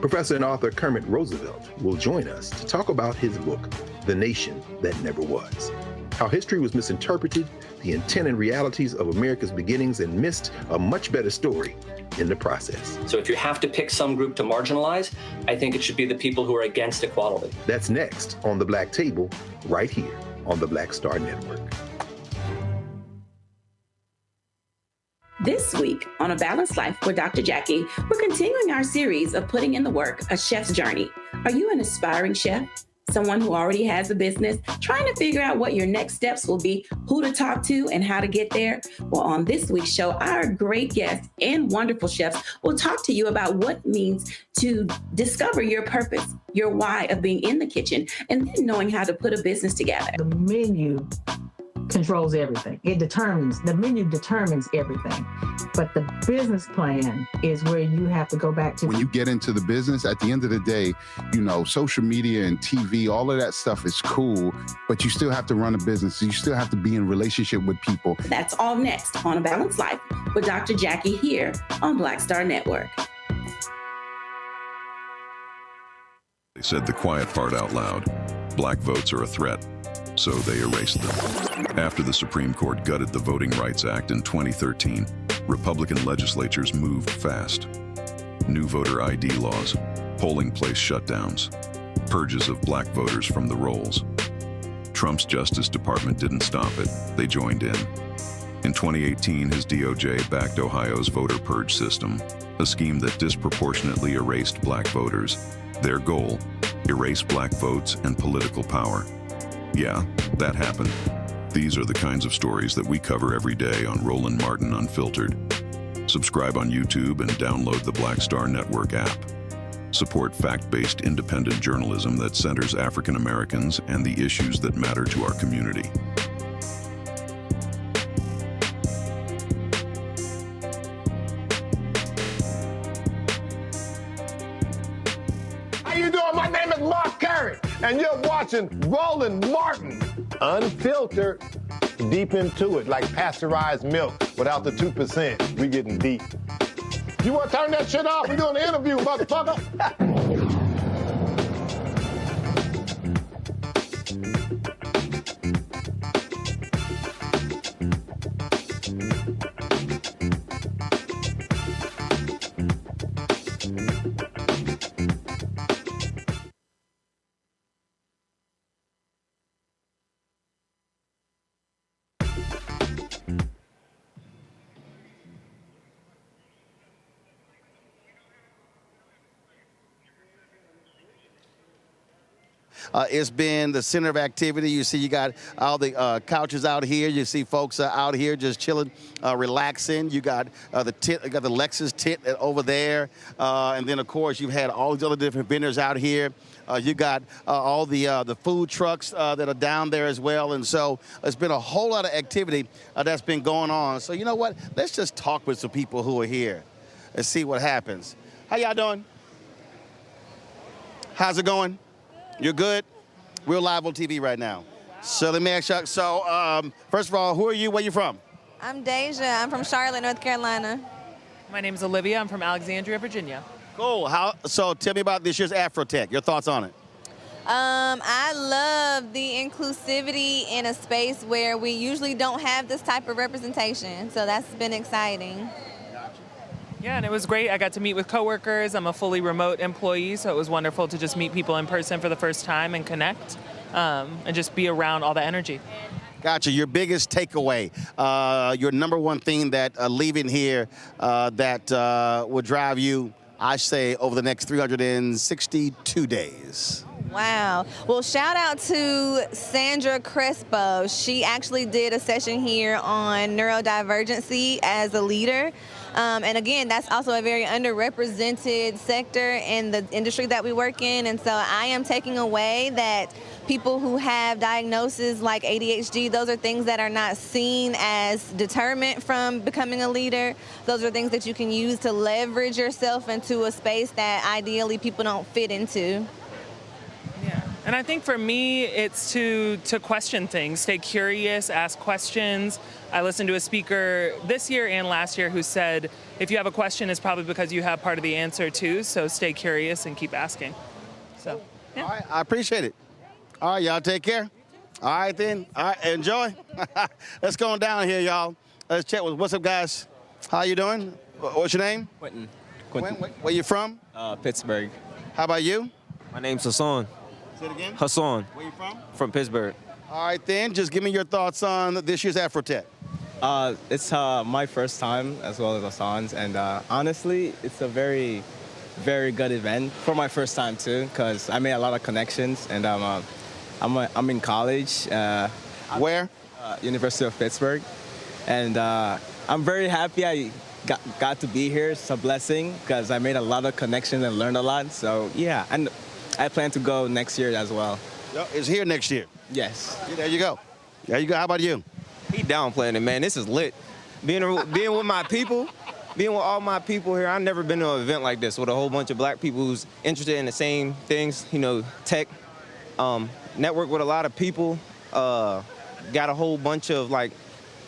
Professor and author Kermit Roosevelt will join us to talk about his book, The Nation That Never Was. how history was misinterpreted, the intent and realities of America's beginnings, and missed a much better story in the process. So if you have to pick some group to marginalize, I think it should be the people who are against equality. That's next on The Black Table, right here on the Black Star Network. This week on A Balanced Life with Dr. Jackie, we're continuing our series of putting in the work, A Chef's Journey. Are you an aspiring chef? Someone who already has a business, trying to figure out what your next steps will be, who to talk to, and how to get there? Well, on this week's show, our great guests and wonderful chefs will talk to you about what it means to discover your purpose, your why of being in the kitchen, and then knowing how to put a business together. The menu controls everything. The menu determines everything. But the business plan is where you have to go back to. When you get into the business, at the end of the day, you know, social media and TV, all of that stuff is cool, but you still have to run a business. You still have to be in relationship with people. That's all next on A Balanced Life with Dr. Jackie here on Black Star Network. They said the quiet part out loud. Black votes are a threat, so they erased them. After the Supreme Court gutted the Voting Rights Act in 2013, Republican legislatures moved fast. New voter ID laws, polling place shutdowns, purges of black voters from the rolls. Trump's Justice Department didn't stop it, they joined in. In 2018, his DOJ backed Ohio's voter purge system, a scheme that disproportionately erased black voters. Their goal, erase black votes and political power. Yeah, that happened. These are the kinds of stories that we cover every day on Roland Martin Unfiltered. Subscribe on YouTube and download the Black Star Network app. Support fact-based independent journalism that centers African Americans and the issues that matter to our community. How you doing? My name is Mark Curry, and you're watching Roland Martin Unfiltered. Deep into it, like pasteurized milk without the 2%. We getting deep. You want to turn that shit off? We doing the interview, motherfucker. It's been the center of activity. You see, you got all the couches out here. You see folks out here just chilling, relaxing. You got the Lexus tent over there, and then of course you've had all these other different vendors out here. You got all the food trucks that are down there as well, and so it's been a whole lot of activity that's been going on. So you know what? Let's just talk with some people who are here and see what happens. How y'all doing? How's it going? You're good? We're live on TV right now. So let me ask you, first of all, who are you? Where you from? I'm Deja. I'm from Charlotte, North Carolina. My name is Olivia. I'm from Alexandria, Virginia. Cool. So tell me about this year's AfroTech. Your thoughts on it? I love the inclusivity in a space where we usually don't have this type of representation. So that's been exciting. Yeah, and it was great. I got to meet with coworkers. I'm a fully remote employee, so it was wonderful to just meet people in person for the first time and connect and just be around all the energy. Gotcha. Your biggest takeaway, your number one thing that leaving here that would drive you, I say, over the next 362 days. Wow. Well, shout out to Sandra Crespo. She actually did a session here on neurodivergency as a leader. And again, that's also a very underrepresented sector in the industry that we work in. And so I am taking away that people who have diagnoses like ADHD, those are things that are not seen as deterrent from becoming a leader. Those are things that you can use to leverage yourself into a space that ideally people don't fit into. And I think for me, it's to question things, stay curious, ask questions. I listened to a speaker this year and last year who said, if you have a question, it's probably because you have part of the answer too, so stay curious and keep asking. So, yeah. All right, I appreciate it. All right, y'all take care. All right, then. All right, enjoy. Let's go on down here, y'all. Let's check with, what's up, guys? How you doing? What's your name? Quentin. Where you from? Pittsburgh. How about you? My name's Hassan. Say it again. Hassan. Where you from? From Pittsburgh. All right, then. Just give me your thoughts on this year's AfroTech. It's my first time as well as Hassan's, and honestly, it's a very, very good event for my first time too, because I made a lot of connections, and I'm in college. Where? University of Pittsburgh, and I'm very happy I got to be here. It's a blessing because I made a lot of connections and learned a lot. So yeah, and I plan to go next year as well. It's here next year. Yes. Yeah, there you go. There you go. How about you? He downplaying it, man. This is lit. Being with my people, being with all my people here. I've never been to an event like this with a whole bunch of black people who's interested in the same things, you know, tech. Network with a lot of people. Got a whole bunch of like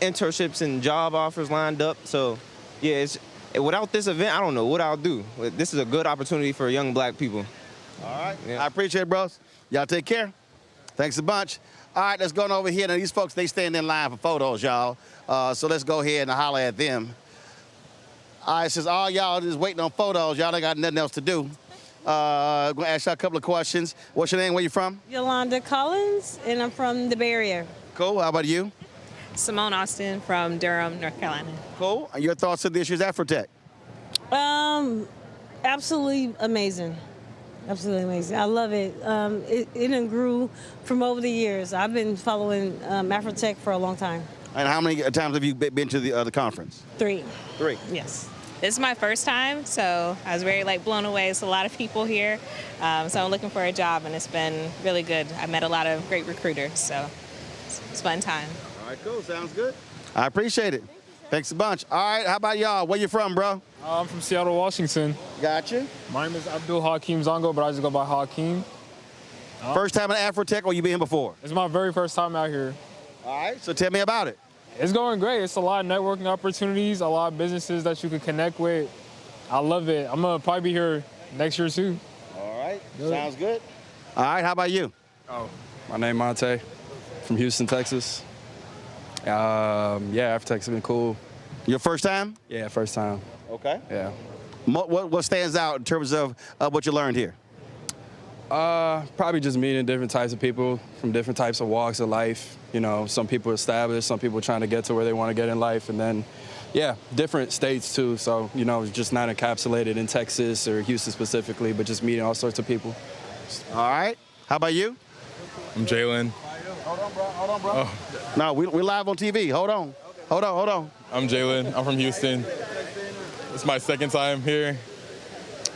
internships and job offers lined up. So yeah, without this event, I don't know what I'll do. This is a good opportunity for young black people. All right. Yeah. I appreciate it, bros. Y'all take care. Thanks a bunch. All right, let's go on over here. Now, these folks, they stand in line for photos, y'all. So let's go ahead and holler at them. All right, since all y'all just waiting on photos, y'all ain't got nothing else to do. I'm going to ask y'all a couple of questions. What's your name? Where you from? Yolanda Collins, and I'm from the Bay Area. Cool. How about you? Simone Austin from Durham, North Carolina. Cool. And your thoughts on this year's AfroTech? Absolutely amazing. Absolutely amazing. I love it. It grew from over the years. I've been following AfroTech for a long time. And how many times have you been to the conference? 3. 3. Yes. This is my first time, so I was very blown away. It's a lot of people here, so I'm looking for a job, and it's been really good. I met a lot of great recruiters, so it's a fun time. All right, cool. Sounds good. I appreciate it. Thanks a bunch. All right, how about y'all? Where you from, bro? I'm from Seattle, Washington. Gotcha. My name is Abdul Hakeem Zongo, but I just go by Hakeem. First time at AfroTech, or you been here before? It's my very first time out here. All right, so tell me about it. It's going great. It's a lot of networking opportunities, a lot of businesses that you can connect with. I love it. I'm going to probably be here next year, too. All right. Sounds good. All right, how about you? Oh, my name is Monte from Houston, Texas. Yeah, AfroTech's been cool. Your first time? Yeah, first time. Okay. Yeah. What stands out in terms of what you learned here? Probably just meeting different types of people from different types of walks of life. You know, some people established, some people trying to get to where they want to get in life, and then, yeah, different states too. So, you know, just not encapsulated in Texas or Houston specifically, but just meeting all sorts of people. All right. How about you? I'm Jalen. Hold on, bro. Oh. No, we're live on TV. Hold on. Hold on. I'm Jalen. I'm from Houston. It's my second time here.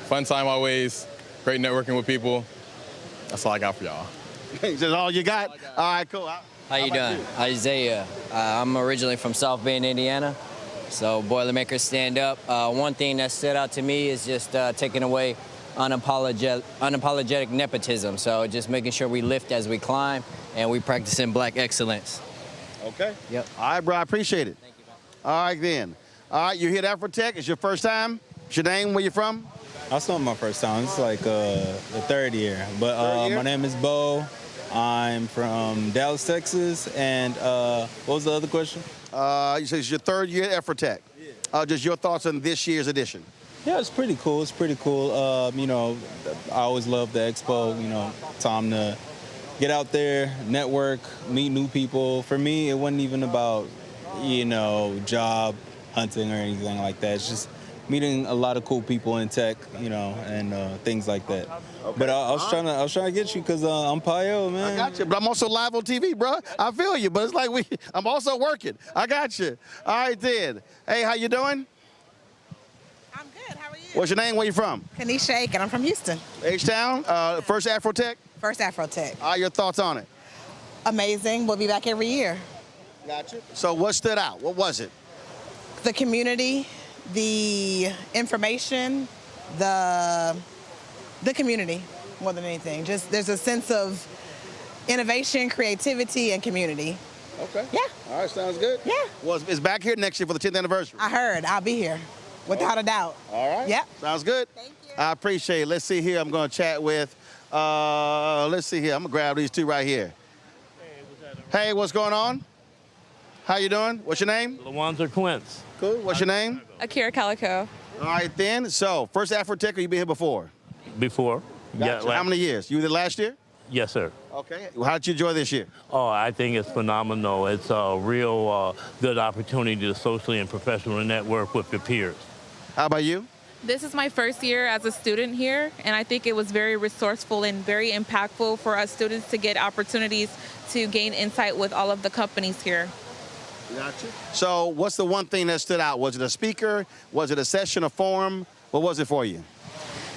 Fun time always. Great networking with people. That's all I got for y'all. That's all you got? All right, cool. How you doing? Isaiah. I'm originally from South Bend, Indiana. So Boilermakers stand up. One thing that stood out to me is just taking away unapologetic nepotism. So just making sure we lift as we climb and we practicing black excellence. Okay. Yep. All right, bro. I appreciate it. Thank you, man. All right, then. All right, you're here at AfroTech. It's your first time. What's your name? Where you from? That's not my first time. It's like the third year. But my name is Bo. I'm from Dallas, Texas. And what was the other question? You said it's your third year at AfroTech. Yeah. Just your thoughts on this year's edition. Yeah, it's pretty cool. It's pretty cool. You know, I always love the expo. You know, time to get out there, network, meet new people. For me, it wasn't even about, you know, job hunting or anything like that. It's just meeting a lot of cool people in tech, you know, and things like that. Okay. But I was trying to get you because I'm Payo, man. I got you, but I'm also live on TV, bro. I feel you, but it's like I'm also working. I got you. All right, then. Hey, how you doing? I'm good. How are you? What's your name? Where you from? Kanisha Aiken. I'm from Houston. H-Town. First AfroTech? First AfroTech. Your thoughts on it? Amazing. We'll be back every year. Gotcha. So what stood out? What was it? The community, the information, the community more than anything. Just there's a sense of innovation, creativity, and community. Okay. Yeah. All right, sounds good. Yeah. Well, it's back here next year for the 10th anniversary. I heard. I'll be here, without a doubt. All right. Yep. Sounds good. Thank you. I appreciate it. Let's see here. I'm going to chat with, let's see here. I'm going to grab these two right here. Hey, what's going on? How you doing? What's your name? Lawanza Quince. Cool. What's your name? Akira Calico. All right, then. So, first AfroTech, or you been here before? Before. Gotcha. Yeah. How many years? You were there last year? Yes, sir. Okay. How did you enjoy this year? Oh, I think it's phenomenal. It's a real good opportunity to socially and professionally network with your peers. How about you? This is my first year as a student here, and I think it was very resourceful and very impactful for us students to get opportunities to gain insight with all of the companies here. Gotcha. So what's the one thing that stood out? Was it a speaker? Was it a session, a forum? What was it for you?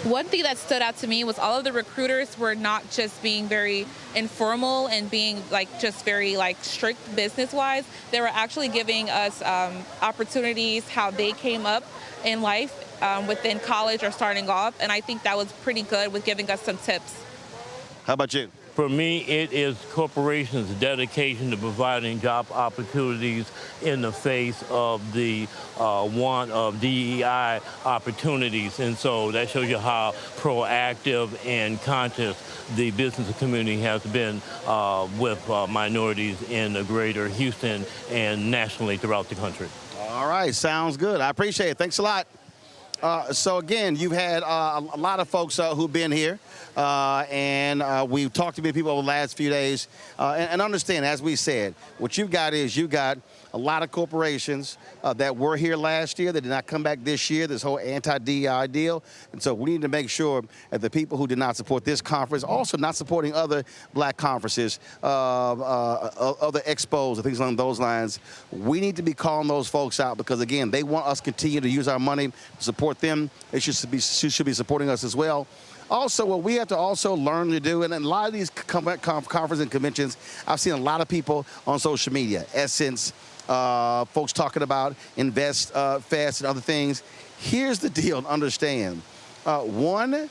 One thing that stood out to me was all of the recruiters were not just being very informal and being just very strict business-wise. They were actually giving us opportunities, how they came up in life within college or starting off, and I think that was pretty good with giving us some tips. How about you? For me, it is corporations' dedication to providing job opportunities in the face of the want of DEI opportunities. And so that shows you how proactive and conscious the business community has been with minorities in the greater Houston and nationally throughout the country. All right, sounds good. I appreciate it. Thanks a lot. So again, you've had a lot of folks who've been here, and we've talked to many people over the last few days. And understand, as we said, what you've got is you've got a lot of corporations that were here last year that did not come back this year, this whole anti-DEI deal. And so we need to make sure that the people who did not support this conference, also not supporting other black conferences, other expos and things along those lines, we need to be calling those folks out because, again, they want us to continue to use our money to support them. They should be supporting us as well. Also, what we have to also learn to do, and a lot of these conferences and conventions, I've seen a lot of people on social media, Essence, folks talking about Invest Fest and other things. Here's the deal, understand. One,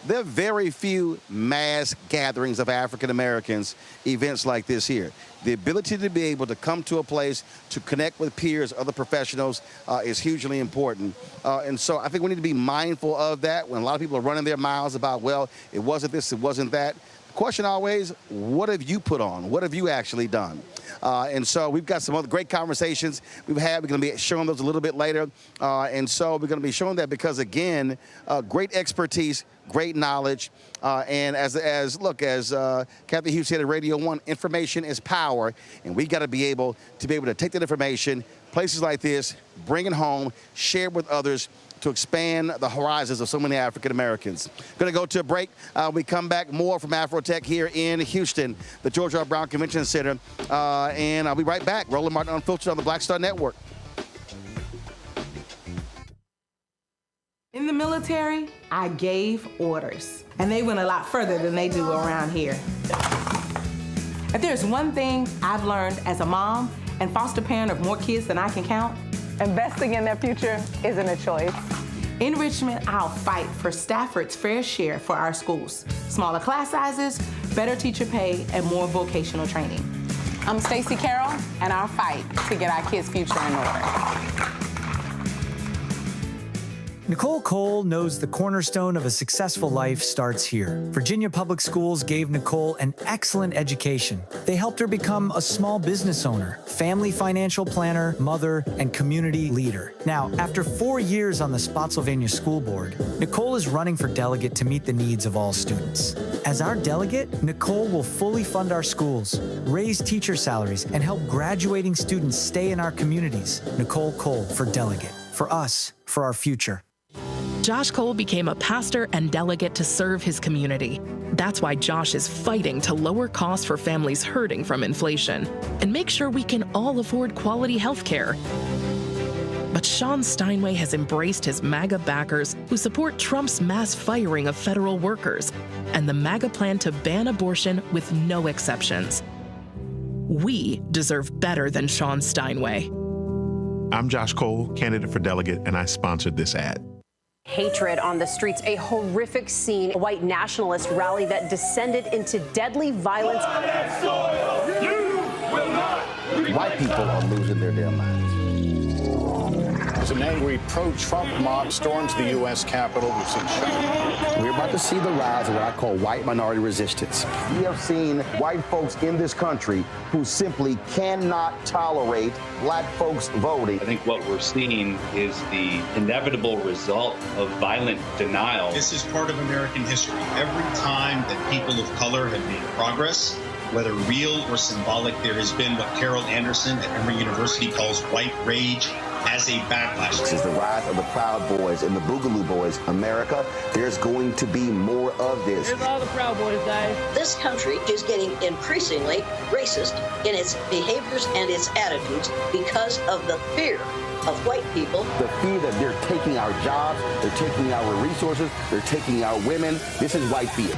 there are very few mass gatherings of African Americans, events like this here. The ability to be able to come to a place to connect with peers, other professionals, is hugely important. And so I think we need to be mindful of that when a lot of people are running their mouths about, well, it wasn't this, it wasn't that. The question always, what have you put on? What have you actually done? And so we've got some other great conversations we've had. We're going to be showing those a little bit later. And so we're going to be showing that because, again, great expertise, great knowledge. And as Kathy Hughes said at Radio 1, information is power. And we got to be able to take that information, places like this, bring it home, share it with others, to expand the horizons of so many African Americans. Going to go to a break. We come back more from AfroTech here in Houston, the George R. Brown Convention Center. And I'll be right back. Roland Martin Unfiltered on the Black Star Network. In the military, I gave orders, and they went a lot further than they do around here. If there's one thing I've learned as a mom and foster parent of more kids than I can count, investing in their future isn't a choice. In Richmond, I'll fight for Stafford's fair share for our schools. Smaller class sizes, better teacher pay, and more vocational training. I'm Stacey Carroll, and I'll fight to get our kids' future in order. Nicole Cole knows the cornerstone of a successful life starts here. Virginia Public Schools gave Nicole an excellent education. They helped her become a small business owner, family financial planner, mother, and community leader. Now, after 4 years on the Spotsylvania School Board, Nicole is running for delegate to meet the needs of all students. As our delegate, Nicole will fully fund our schools, raise teacher salaries, and help graduating students stay in our communities. Nicole Cole for delegate. For us, for our future. Josh Cole became a pastor and delegate to serve his community. That's why Josh is fighting to lower costs for families hurting from inflation and make sure we can all afford quality health care. But Sean Steinway has embraced his MAGA backers who support Trump's mass firing of federal workers and the MAGA plan to ban abortion with no exceptions. We deserve better than Sean Steinway. I'm Josh Cole, candidate for delegate, and I sponsored this ad. Hatred on the streets, a horrific scene, a white nationalist rally that descended into deadly violence. White people are losing their damn minds. as an angry pro-Trump mob storms the U.S. Capitol. We've seen Shutdown. We're about to see the rise of what I call white minority resistance. We have seen white folks in this country who simply cannot tolerate black folks voting. I think what we're seeing is the inevitable result of violent denial. This is part of American history. Every time that people of color have made progress, whether real or symbolic, there has been what Carol Anderson at Emory University calls white rage as a backlash. This is the rise of the Proud Boys and the Boogaloo Boys. America, there's going to be more of this. Here's all the Proud Boys, guys. This country is getting increasingly racist in its behaviors and its attitudes because of the fear of white people. The fear that they're taking our jobs, they're taking our resources, they're taking our women. This is white fear.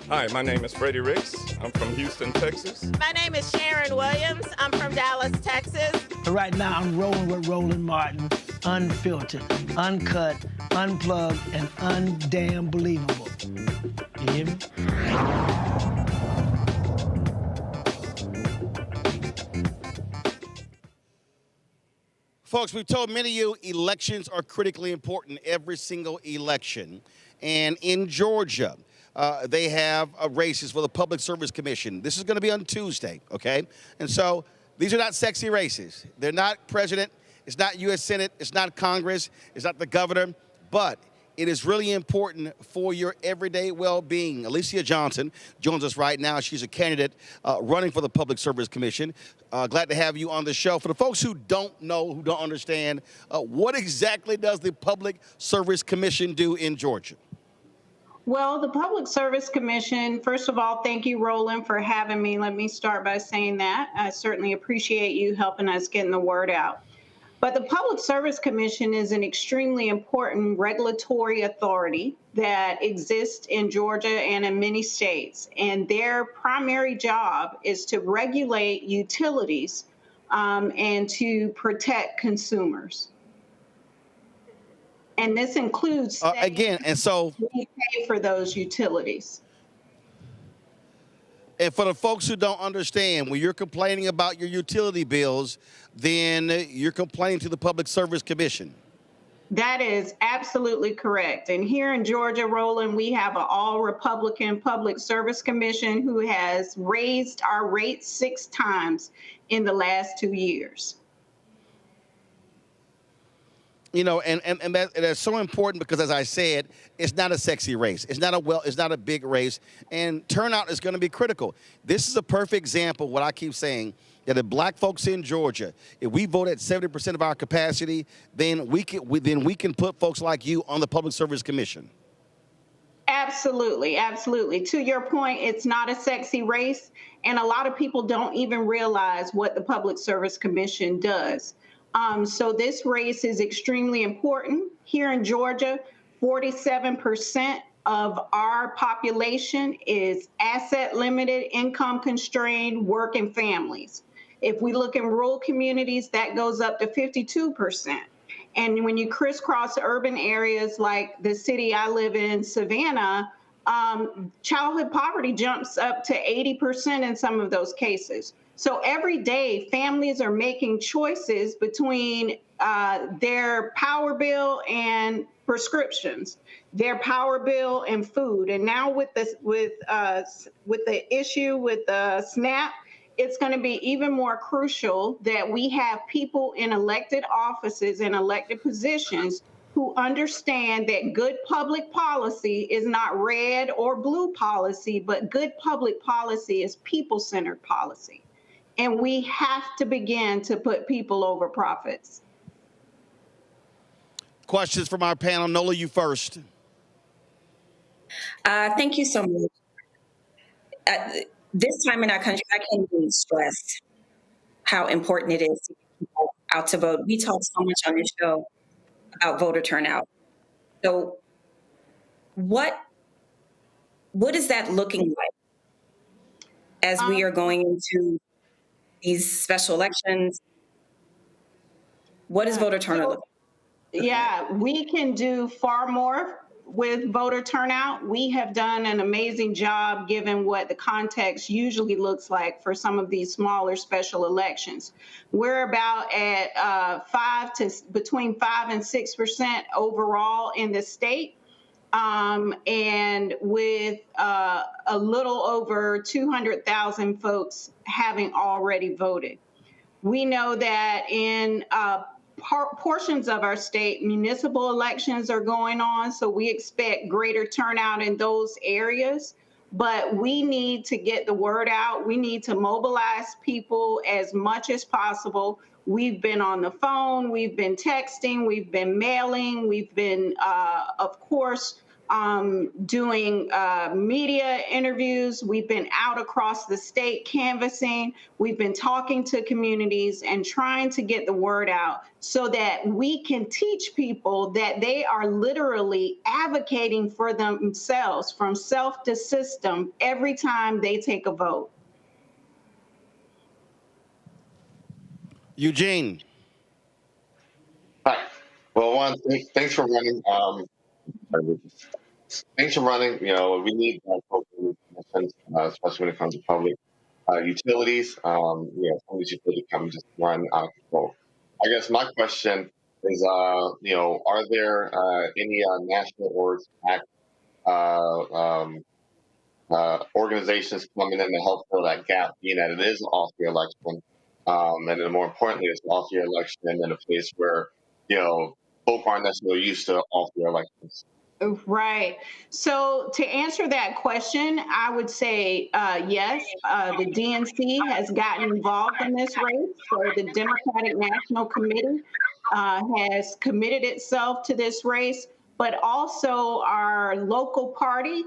Hi, my name is Freddie Ricks. I'm from Houston, Texas. My name is Sharon Williams. I'm from Dallas, Texas. Right now, I'm rolling with Roland Martin, unfiltered, uncut, unplugged, and undamn believable. You hear me? Folks, we've told many of you elections are critically important, every single election. And in Georgia, they have races for the Public Service Commission. This is going to be on Tuesday, okay? And so these are not sexy races. They're not president. It's not U.S. Senate. It's not Congress. It's not the governor. But it is really important for your everyday well-being. Alicia Johnson joins us right now. She's a candidate running for the Public Service Commission. Glad to have you on the show. For the folks who don't know, who don't understand, what exactly does the Public Service Commission do in Georgia? Well, the Public Service Commission, first of all, thank you, Roland, for having me. Let me start by saying that. I certainly appreciate you helping us getting the word out. But the Public Service Commission is an extremely important regulatory authority that exists in Georgia and in many states. And their primary job is to regulate utilities and to protect consumers. And this includes again, and so we pay for those utilities. And for the folks who don't understand, when you're complaining about your utility bills, then you're complaining to the Public Service Commission. That is absolutely correct. And here in Georgia, Roland, we have an all-Republican Public Service Commission who has raised our rates 6 times in the last 2 years. You know, and that's so important because, as I said, it's not a sexy race. It's not a big race, and turnout is going to be critical. This is a perfect example of what I keep saying, that if black folks in Georgia, if we vote at 70% of our capacity, then we can put folks like you on the Public Service Commission. Absolutely, absolutely. To your point, it's not a sexy race, and a lot of people don't even realize what the Public Service Commission does. So this race is extremely important. Here in Georgia, 47% of our population is asset limited, income constrained, working families. If we look in rural communities, that goes up to 52%. And when you crisscross urban areas like the city I live in, Savannah, childhood poverty jumps up to 80% in some of those cases. So every day, families are making choices between their power bill and prescriptions, their power bill and food. And now with the issue with SNAP, it's going to be even more crucial that we have people in elected offices and elected positions who understand that good public policy is not red or blue policy, but good public policy is people-centered policy. And we have to begin to put people over profits. Questions from our panel. Nola, you first. Thank you so much. This time in our country, I can't really stress how important it is to get people out to vote. We talk so much on this show about voter turnout. So what is that looking like as we are going into these special elections? What is voter turnout? Yeah, we can do far more with voter turnout. We have done an amazing job given what the context usually looks like for some of these smaller special elections. We're about at between 5 and 6% overall in the state. And with a little over 200,000 folks having already voted. We know that in portions of our state, municipal elections are going on, so we expect greater turnout in those areas. But we need to get the word out. We need to mobilize people as much as possible. We've been on the phone, we've been texting, we've been mailing, we've been, of course, doing media interviews. We've been out across the state canvassing. We've been talking to communities and trying to get the word out so that we can teach people that they are literally advocating for themselves from self to system every time they take a vote. Eugene. Hi. Well, thanks for running. Thanks for running. You know, we need folks in these positions, especially when it comes to public utilities. You know, some of these utilities come just run out of control. I guess my question is, you know, are there any national orgs act organizations coming in to help fill that gap, being that it is an off-year election, and then more importantly, it's an off-year election in a place where, you know, folk aren't necessarily used to off-year elections. Right. So to answer that question, I would say yes. The DNC has gotten involved in this race. So the Democratic National Committee has committed itself to this race, but also our local party,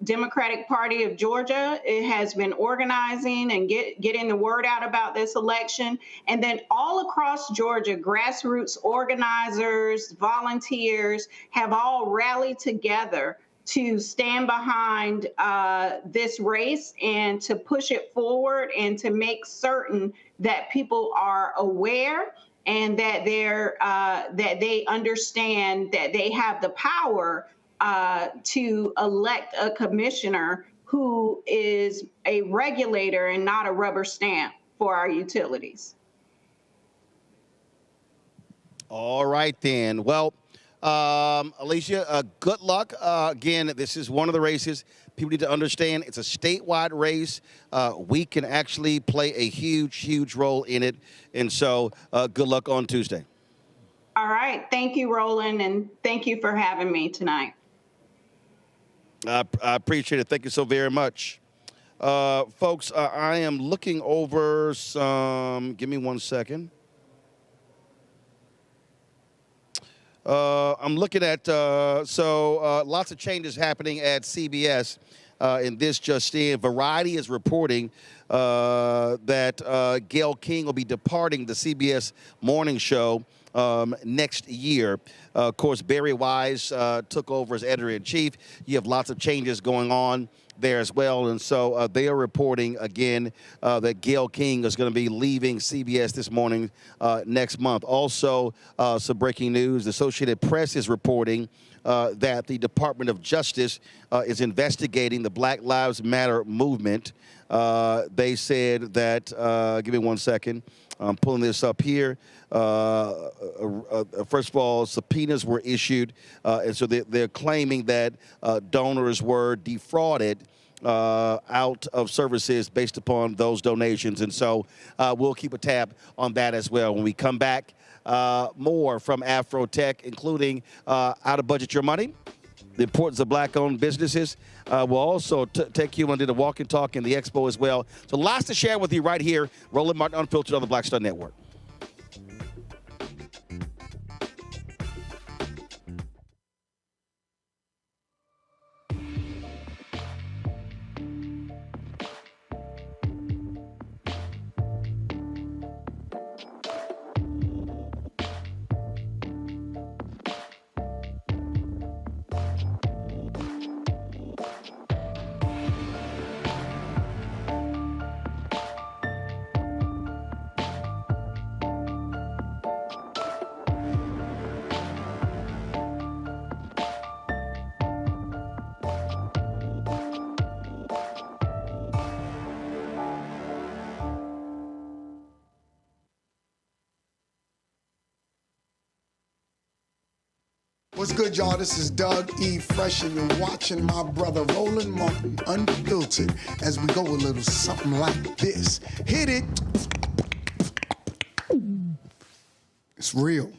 Democratic Party of Georgia, it has been organizing and getting the word out about this election. And then all across Georgia, grassroots organizers, volunteers have all rallied together to stand behind this race and to push it forward and to make certain that people are aware and that they understand that they have the power to elect a commissioner who is a regulator and not a rubber stamp for our utilities. All right, then. Well, Alicia, good luck. Again, this is one of the races. People need to understand it's a statewide race. We can actually play a huge, huge role in it. And so good luck on Tuesday. All right. Thank you, Roland, and thank you for having me tonight. I appreciate it. Thank you so very much. Folks, I am looking over some, give me 1 second. I'm looking at, lots of changes happening at CBS in this just in. Variety is reporting that Gayle King will be departing the CBS morning show next year. Of course, Barry Wise took over as editor-in-chief. You have lots of changes going on there as well. And so they are reporting again that Gayle King is going to be leaving CBS this morning next month. Also, some breaking news. The Associated Press is reporting that the Department of Justice is investigating the Black Lives Matter movement. They said that, give me 1 second. I'm pulling this up here. First of all, subpoenas were issued, and so they're claiming that donors were defrauded out of services based upon those donations. And so we'll keep a tab on that as well. When we come back, more from AfroTech, including how to budget your money, the importance of black-owned businesses. We'll also take you into the walk and talk and the expo as well. So lots to share with you right here. Roland Martin Unfiltered on the Black Star Network. What's good, y'all? This is Doug E. Fresh, and you're watching my brother Roland Martin Unfiltered as we go a little something like this. Hit it. It's real.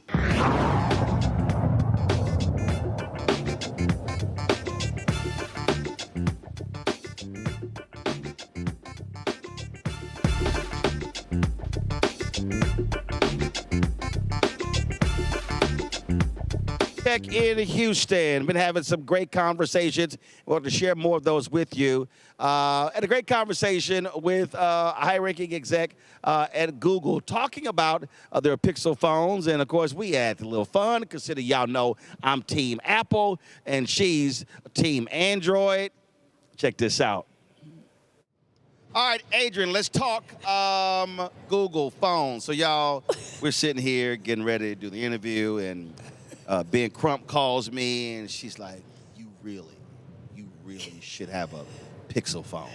Tech in Houston. Been having some great conversations. We want to share more of those with you. And a great conversation with a high-ranking exec at Google talking about their Pixel phones. And, of course, we had a little fun. Consider y'all know I'm Team Apple, and she's Team Android. Check this out. All right, Adrian, let's talk Google phones. So, y'all, we're sitting here getting ready to do the interview, and Ben Crump calls me, and she's like, you really should have a Pixel phone.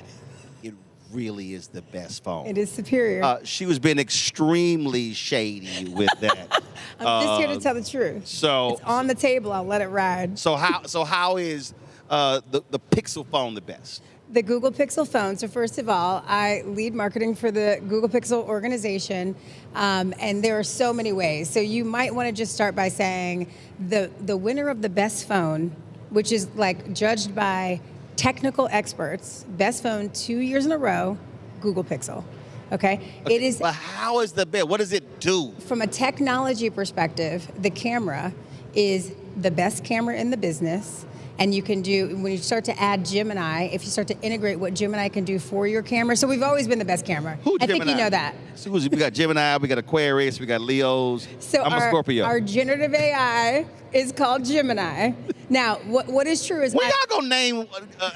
It really is the best phone. It is superior. She was being extremely shady with that. I'm just here to tell the truth. So it's on the table. I'll let it ride. So how is the Pixel phone the best? The Google Pixel phone. So first of all, I lead marketing for the Google Pixel organization, and there are so many ways. So you might want to just start by saying the winner of the best phone, which is like judged by technical experts, best phone 2 years in a row, Google Pixel. Okay? It is. But how is the best? What does it do? From a technology perspective, the camera is the best camera in the business. And you can do, when you start to add Gemini, if you start to integrate what Gemini can do for your camera. So we've always been the best camera. Who's I Gemini? think you know that. So we got Gemini, we got Aquarius, we got Leos. So I'm a Scorpio. Our generative AI is called Gemini. Now, what is true is y'all gonna name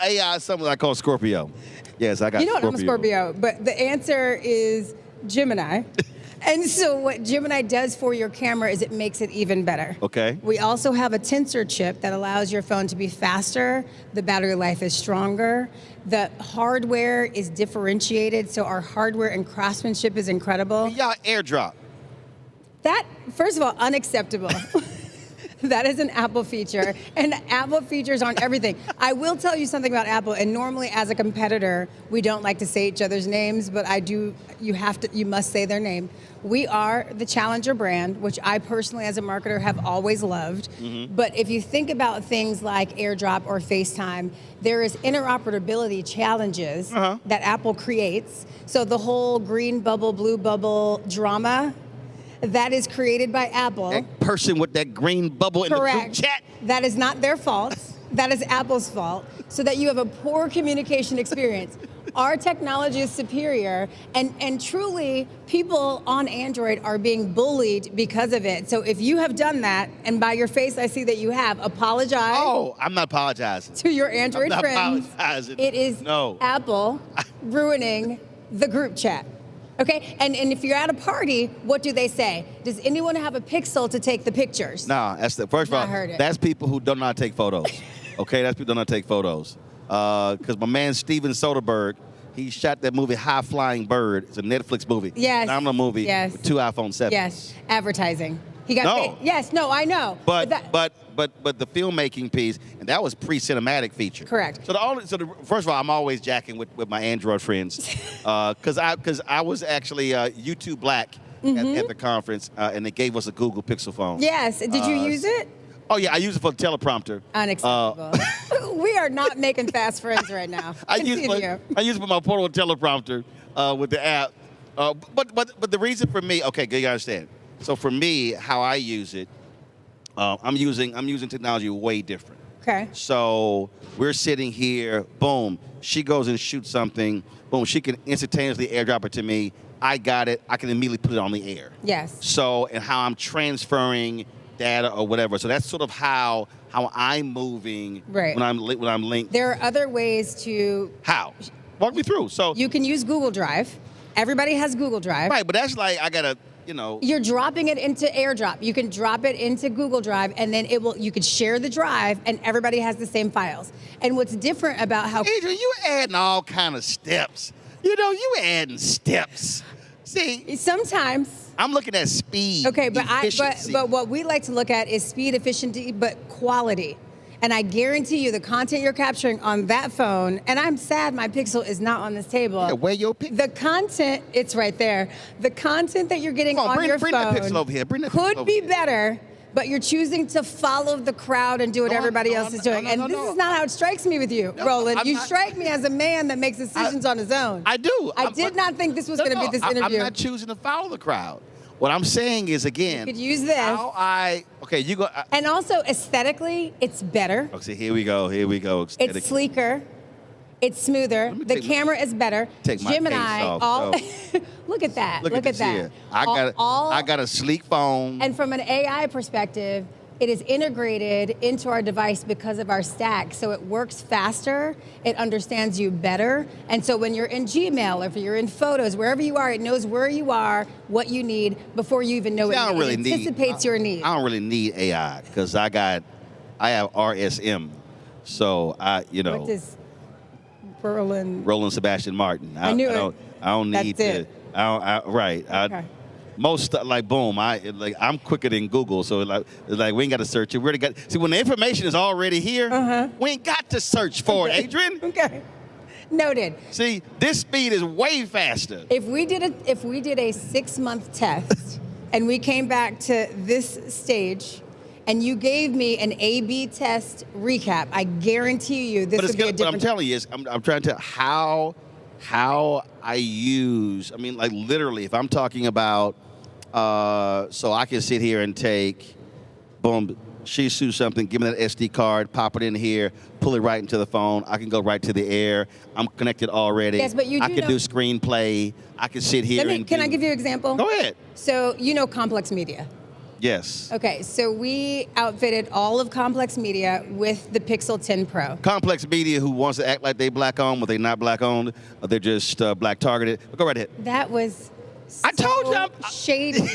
AI something I call Scorpio? Yes, I got You know Scorpio. what, I'm a Scorpio, but the answer is Gemini. And so what Gemini does for your camera is it makes it even better. Okay. We also have a tensor chip that allows your phone to be faster. The battery life is stronger. The hardware is differentiated, so our hardware and craftsmanship is incredible. Y'all AirDrop. That, first of all, unacceptable. That is an Apple feature, and Apple features aren't everything. I will tell you something about Apple, and normally as a competitor, we don't like to say each other's names, but I do, you must say their name. We are the challenger brand, which I personally as a marketer have always loved. Mm-hmm. But if you think about things like AirDrop or FaceTime, there is interoperability challenges that Apple creates. So the whole green bubble, blue bubble drama, that is created by Apple. That person with that green bubble in the group chat. That is not their fault. That is Apple's fault. So that you have a poor communication experience. Our technology is superior, and truly, people on Android are being bullied because of it. So if you have done that, and by your face I see that you have, apologize. Oh, I'm not apologizing. To your Android I'm not friends. apologizing. It is Apple ruining the group chat. Okay, and if you're at a party, what do they say? Does anyone have a Pixel to take the pictures? Nah, that's the first of all. That's people who do not take photos. Okay, that's people who do not take photos. Because my man Steven Soderbergh, he shot that movie High Flying Bird. It's a Netflix movie. Yes. Phenomenal movie. Yes. With 2 iPhone 7s. Yes. Advertising. He got No. paid. Yes. No, I know. But the filmmaking piece, and that was pre-cinematic feature. Correct. First of all, I'm always jacking with my Android friends, because I was actually YouTube Black at the conference, and they gave us a Google Pixel phone. Yes. Did you use it? Oh yeah, I use it for the teleprompter. Unacceptable. We are not making fast friends right now. I use it for my portable teleprompter with the app. But the reason for me, okay, you understand. So for me, how I use it, I'm using technology way different. Okay. So we're sitting here, boom, she goes and shoots something, boom, she can instantaneously airdrop it to me. I got it, I can immediately put it on the air. Yes. So, and how I'm transferring data or whatever. So that's sort of how I'm moving when I'm linked. There are other ways to. How? Walk me through. So you can use Google Drive. Everybody has Google Drive. Right, but that's like I gotta. You're dropping it into AirDrop. You can drop it into Google Drive, and then you could share the drive, and everybody has the same files. And what's different about how Adrian, you adding all kind of steps. You adding steps. See, sometimes I'm looking at speed. Okay, but efficiency. but what we like to look at is speed, efficiency, but quality. And I guarantee you the content you're capturing on that phone, and I'm sad my Pixel is not on this table. Yeah, where your Pixel? The content, it's right there. The content that you're getting on your bring phone that Pixel over here. Bring that could Pixel over be here. better, but you're choosing to follow the crowd and do what everybody else is doing. And this is not how it strikes me with you, Roland. You strike me as a man that makes decisions on his own. I do. I did not think this was going to be this interview. I'm not choosing to follow the crowd. What I'm saying is, again, you could use this. Okay, you go. And also, aesthetically, it's better. Okay, here we go. It's sleeker. It's smoother. The camera is better. Take my Gemini, case off, all look at that. Look at that. Here. I got a sleek phone. And from an AI perspective, it is integrated into our device because of our stack. So it works faster, it understands you better. And so when you're in Gmail, or if you're in Photos, wherever you are, it knows where you are, what you need, before you even know it. It anticipates your needs. I don't really need AI because I have RSM. So What does Roland Sebastian Martin. I knew it. I don't need That's to. Right. Okay. Most boom. I'm quicker than Google, so it's like we ain't got to search it. We already got. See, when the information is already here, we ain't got to search for it, Adrian. Okay. Noted. See, this speed is way faster. If we did a 6-month test and we came back to this stage and you gave me an A/B test recap, I guarantee you this would be a different. What I'm telling you is, I'm trying to tell how I use. I mean, like literally, if I'm talking about, so I can sit here and take, boom, Shih Tzu something, give me that SD card, pop it in here, pull it right into the phone. I can go right to the air. I'm connected already. Yes, but you do I can do screenplay. I can sit here Can I give you an example? Go ahead. So you know Complex Media. Yes. Okay, so we outfitted all of Complex Media with the Pixel 10 Pro. Complex Media, who wants to act like they black owned, but they're not black owned, or they're just black targeted. But go right ahead. That was I told you shady.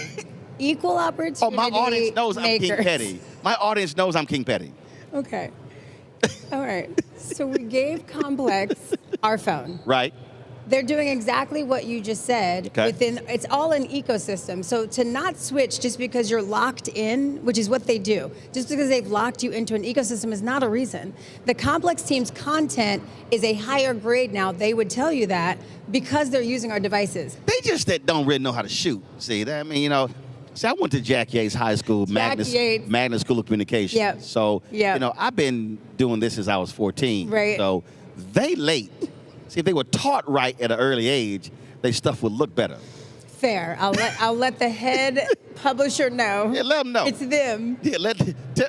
Equal opportunity. Oh, my audience knows I'm King Petty. My audience knows I'm King Petty. Okay. All right. So we gave Complex our phone. Right. They're doing exactly what you just said. Okay. It's all an ecosystem. So to not switch just because you're locked in, which is what they do, just because they've locked you into an ecosystem is not a reason. The Complex team's content is a higher grade now. They would tell you that because they're using our devices. They just don't really know how to shoot. See, I mean, I went to Jack Yates High School, Magna School of Communication. Yep. So, I've been doing this since I was 14. Right. So they late. See, if they were taught right at an early age, their stuff would look better. Fair. I'll let the head publisher know. Yeah, let them know. It's them. Yeah,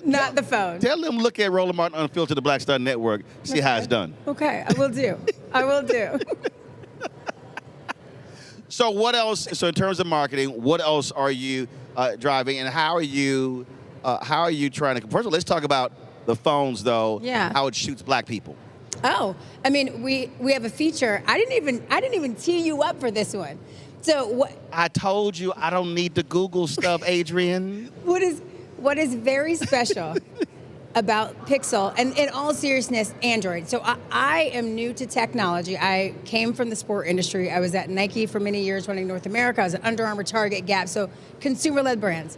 not the phone. Tell them look at Roland Martin Unfiltered, the Black Star Network, see how it's done. Okay, I will do. I will do. So what else? So in terms of marketing, what else are you driving, and how are you trying to? First of all, let's talk about the phones, though. Yeah. How it shoots black people. Oh, I mean, we have a feature. I didn't even tee you up for this one. So what? I told you I don't need the Google stuff, Adrian. What is very special about Pixel, and in all seriousness, Android. So I am new to technology. I came from the sport industry. I was at Nike for many years running North America. I was at Under Armour, Target, Gap, so consumer-led brands.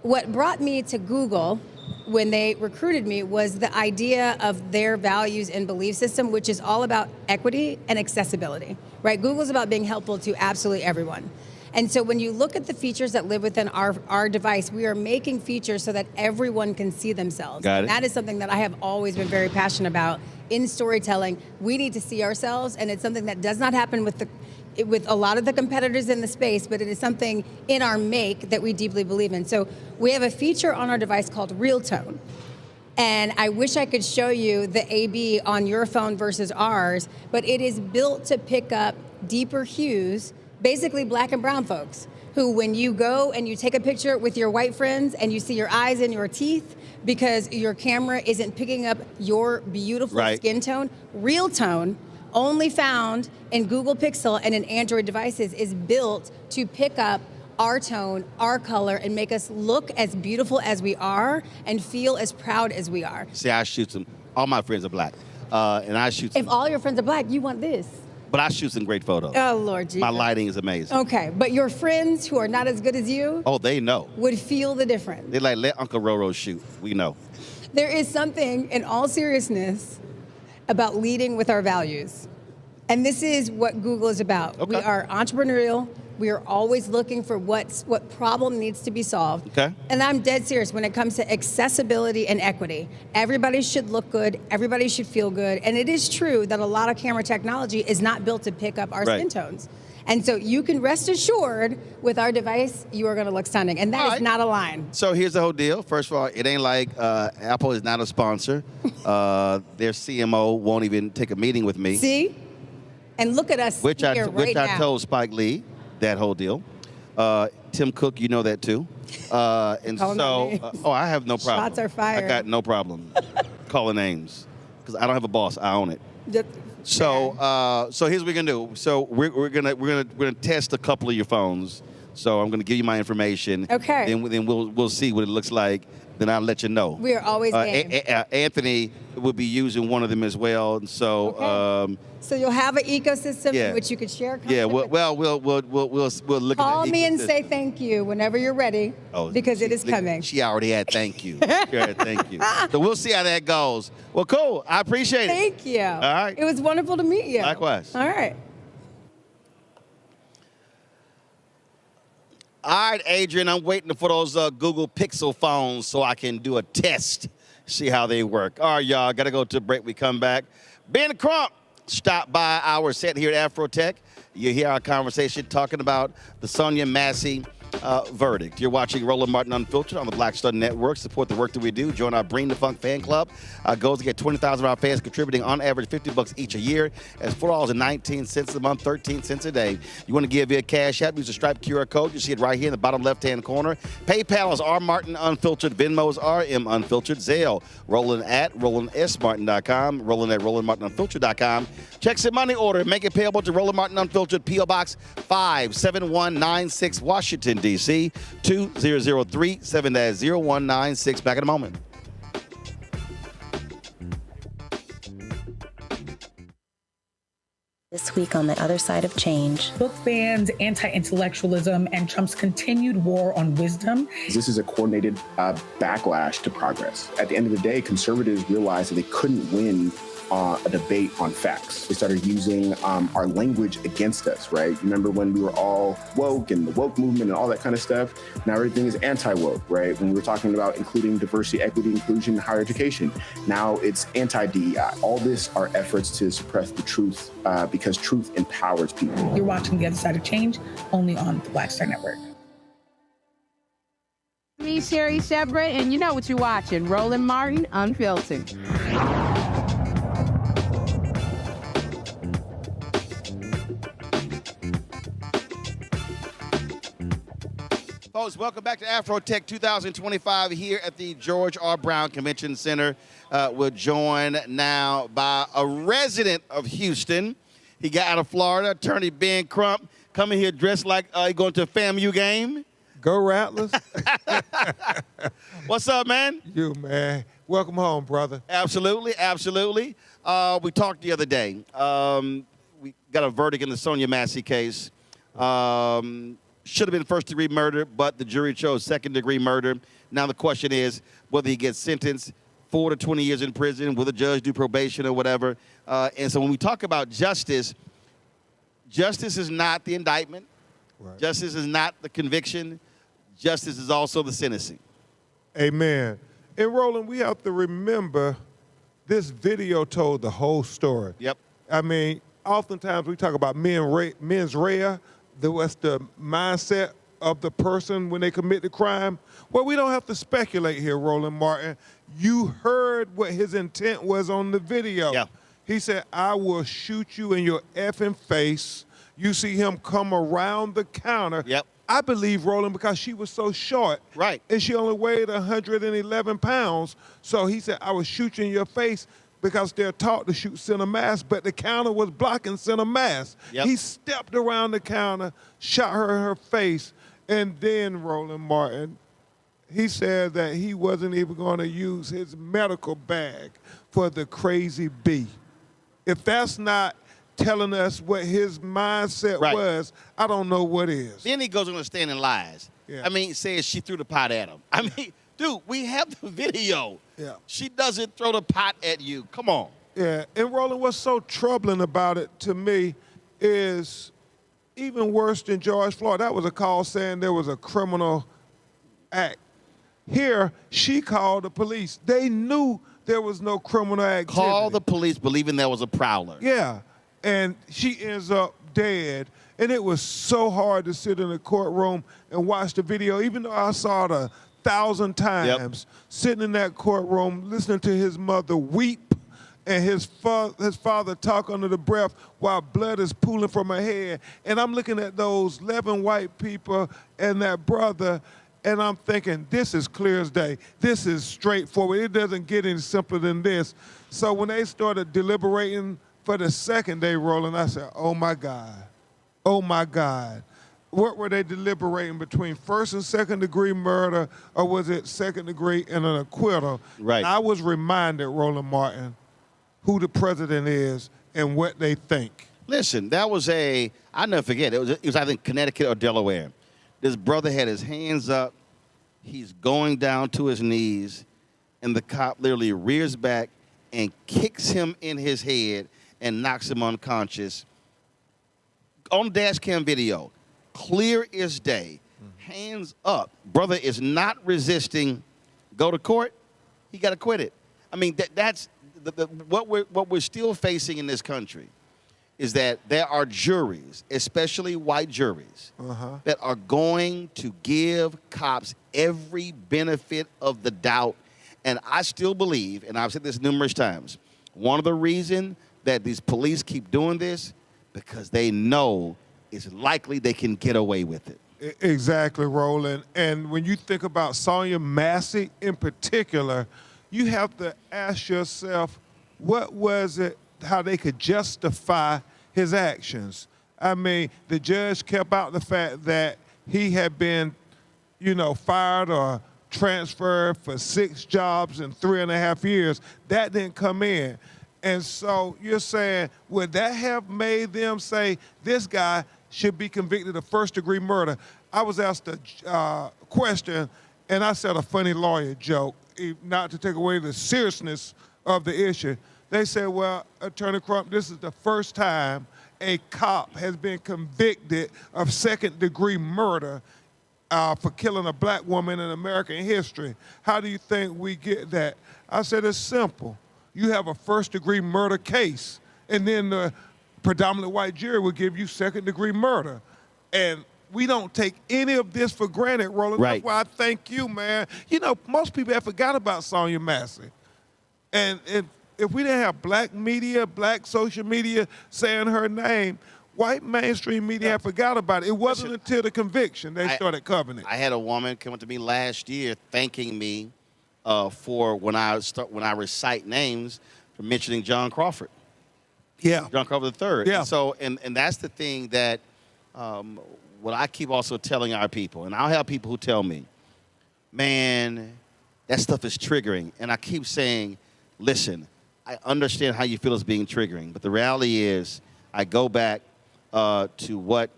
What brought me to Google when they recruited me was the idea of their values and belief system, which is all about equity and accessibility, right? Google's about being helpful to absolutely everyone. And so when you look at the features that live within our device, we are making features so that everyone can see themselves. Got it. And that is something that I have always been very passionate about in storytelling. We need to see ourselves, and it's something that does not happen with a lot of the competitors in the space, but it is something in our make that we deeply believe in. So we have a feature on our device called Real Tone. And I wish I could show you the A/B on your phone versus ours, but it is built to pick up deeper hues, basically black and brown folks, who when you go and you take a picture with your white friends and you see your eyes and your teeth because your camera isn't picking up your beautiful skin tone, Real Tone, only found in Google Pixel and in Android devices, is built to pick up our tone, our color, and make us look as beautiful as we are and feel as proud as we are. See, I shoot some. All my friends are black, and I shoot some. If all your friends are black, you want this. But I shoot some great photos. Oh, Lord Jesus. My lighting is amazing. Okay, but your friends who are not as good as you Oh, they know. would feel the difference. They're like, let Uncle Roro shoot. We know. There is something, in all seriousness, about leading with our values. And this is what Google is about. Okay. We are entrepreneurial. We are always looking for what problem needs to be solved. Okay. And I'm dead serious when it comes to accessibility and equity. Everybody should look good. Everybody should feel good. And it is true that a lot of camera technology is not built to pick up our skin tones. And so you can rest assured with our device, you are going to look stunning. And that is not a line. So here's the whole deal. First of all, it ain't like Apple is not a sponsor. Their CMO won't even take a meeting with me. See? And look at us Which here right now. I told Spike Lee. That whole deal. Tim Cook, you know that too. And so, I have no problem. Shots are fired. I got no problem calling names because I don't have a boss. I own it. So here's what we're gonna do. So we're gonna test a couple of your phones. So I'm gonna give you my information. Okay. Then we'll see what it looks like. Then I'll let you know. We are always game. Anthony will be using one of them as well. And so. So you'll have an ecosystem Yeah. in which you could share content. Yeah. We'll look Call at me and ecosystem. say thank you whenever you're ready, because it is coming. She already had thank you. She already had thank you. So we'll see how that goes. Well, cool. I appreciate it. Thank you. All right. It was wonderful to meet you. Likewise. All right. All right, Adrian, I'm waiting for those Google Pixel phones so I can do a test, see how they work. All right, y'all, got to go to a break. We come back. Ben Crump stopped by our set here at AfroTech. You hear our conversation talking about the Sonia Massey verdict. You're watching Roland Martin Unfiltered on the Black Star Network. Support the work that we do. Join our Bring the Funk fan club. Our goal is to get 20,000 of our fans contributing on average $50 each a year. That's $4.19 a month, 13 cents a day. You want to give via Cash App, use the Stripe QR code. You see it right here in the bottom left-hand corner. PayPal is R Martin Unfiltered. Venmo is RM Unfiltered. Zelle, Roland at RolandSMartin.com. Roland at RolandMartinUnfiltered.com. Checks and money order. Make it payable to Roland Martin Unfiltered, P.O. Box 57196, Washington, D.C. 2003 7-0196. Back in a moment. This week on The Other Side of Change. Book bans, anti-intellectualism, and Trump's continued war on wisdom. This is a coordinated backlash to progress. At the end of the day, conservatives realized that they couldn't win a debate on facts. They started using our language against us, right? You remember when we were all woke and the woke movement and all that kind of stuff? Now everything is anti-woke, right? When we were talking about including diversity, equity, inclusion, and higher education, now it's anti-DEI. All this are efforts to suppress the truth because truth empowers people. You're watching The Other Side of Change, only on the Black Star Network. Me, Sherry Shepard, and you know what you're watching, Roland Martin Unfiltered. Folks, welcome back to AfroTech 2025 here at the George R. Brown Convention Center. We're joined now by a resident of Houston. He got out of Florida, attorney Ben Crump, coming here dressed like he going to a FAMU game. Go Rattlers. What's up, man? You, man. Welcome home, brother. Absolutely, absolutely. We talked the other day. We got a verdict in the Sonia Massey case. Should have been first-degree murder, but the jury chose second-degree murder. Now the question is whether he gets sentenced 4 to 20 years in prison, will the judge do probation or whatever. And so when we talk about justice, justice is not the indictment. Right. Justice is not the conviction. Justice is also the sentencing. Amen. And Roland, we have to remember this video told the whole story. Yep. I mean, oftentimes we talk about mens rea, what's the mindset of the person when they commit the crime. Well, we don't have to speculate here, Roland Martin. You heard what his intent was on the video. Yeah. He said, I will shoot you in your effing face. You see him come around the counter. Yep. I believe, Roland, because she was so short. Right. And she only weighed 111 pounds. So he said, I will shoot you in your face because they're taught to shoot center mass, but the counter was blocking center mass. Yep. He stepped around the counter, shot her in her face, and then, Roland Martin, he said that he wasn't even going to use his medical bag for the crazy bee. If that's not telling us what his mindset was, I don't know what is. Then he goes on the stand and lies. Yeah. I mean, says she threw the pot at him. I mean, dude, we have the video. Yeah. She doesn't throw the pot at you. Come on. Yeah, and Roland, what's so troubling about it to me is even worse than George Floyd. That was a call saying there was a criminal act. Here, she called the police. They knew there was no criminal activity. Call the police believing there was a prowler. Yeah, and she ends up dead. And it was so hard to sit in the courtroom and watch the video, even though I saw it 1,000 times, sitting in that courtroom, listening to his mother weep and his father talk under the breath while blood is pooling from her head. And I'm looking at those 11 white people and that brother, and I'm thinking, this is clear as day. This is straightforward. It doesn't get any simpler than this. So when they started deliberating for the second day, Roland, I said, oh my God. Oh my God. What were they deliberating between first and second degree murder, or was it second degree and an acquittal? Right. And I was reminded, Roland Martin, who the president is and what they think. Listen, that was I'll never forget, it was either in Connecticut or Delaware. This brother had his hands up, he's going down to his knees, and the cop literally rears back and kicks him in his head and knocks him unconscious. On dash cam video, clear as day, hands up. Brother is not resisting, go to court, he got acquitted. I mean, that's what we're still facing in this country is that there are juries, especially white juries, that are going to give cops every benefit of the doubt. And I still believe, and I've said this numerous times, one of the reasons that these police keep doing this, because they know it's likely they can get away with it. Exactly, Roland. And when you think about Sonia Massey in particular, you have to ask yourself, what was it, how they could justify his actions? I mean, the judge kept out the fact that he had been, fired or transferred for 6 jobs in 3.5 years. That didn't come in. And so you're saying, would that have made them say this guy should be convicted of first-degree murder? I was asked a question, and I said a funny lawyer joke, not to take away the seriousness of the issue. They said, well, Attorney Crump, this is the first time a cop has been convicted of second-degree murder for killing a black woman in American history. How do you think we get that? I said, it's simple. You have a first-degree murder case, and then the predominantly white jury will give you second-degree murder. And we don't take any of this for granted, Roland. Right. That's why I thank you, man. Most people have forgot about Sonia Massey. And if we didn't have black media, black social media saying her name, white mainstream media have forgot about it. It wasn't until the conviction they started covering it. I had a woman come up to me last year thanking me for when I recite names for mentioning John Crawford. Yeah. John Crawford III. Yeah. And so, and that's the thing that what I keep also telling our people, and I'll have people who tell me, man, that stuff is triggering. And I keep saying, listen, I understand how you feel it's being triggering, but the reality is I go back to what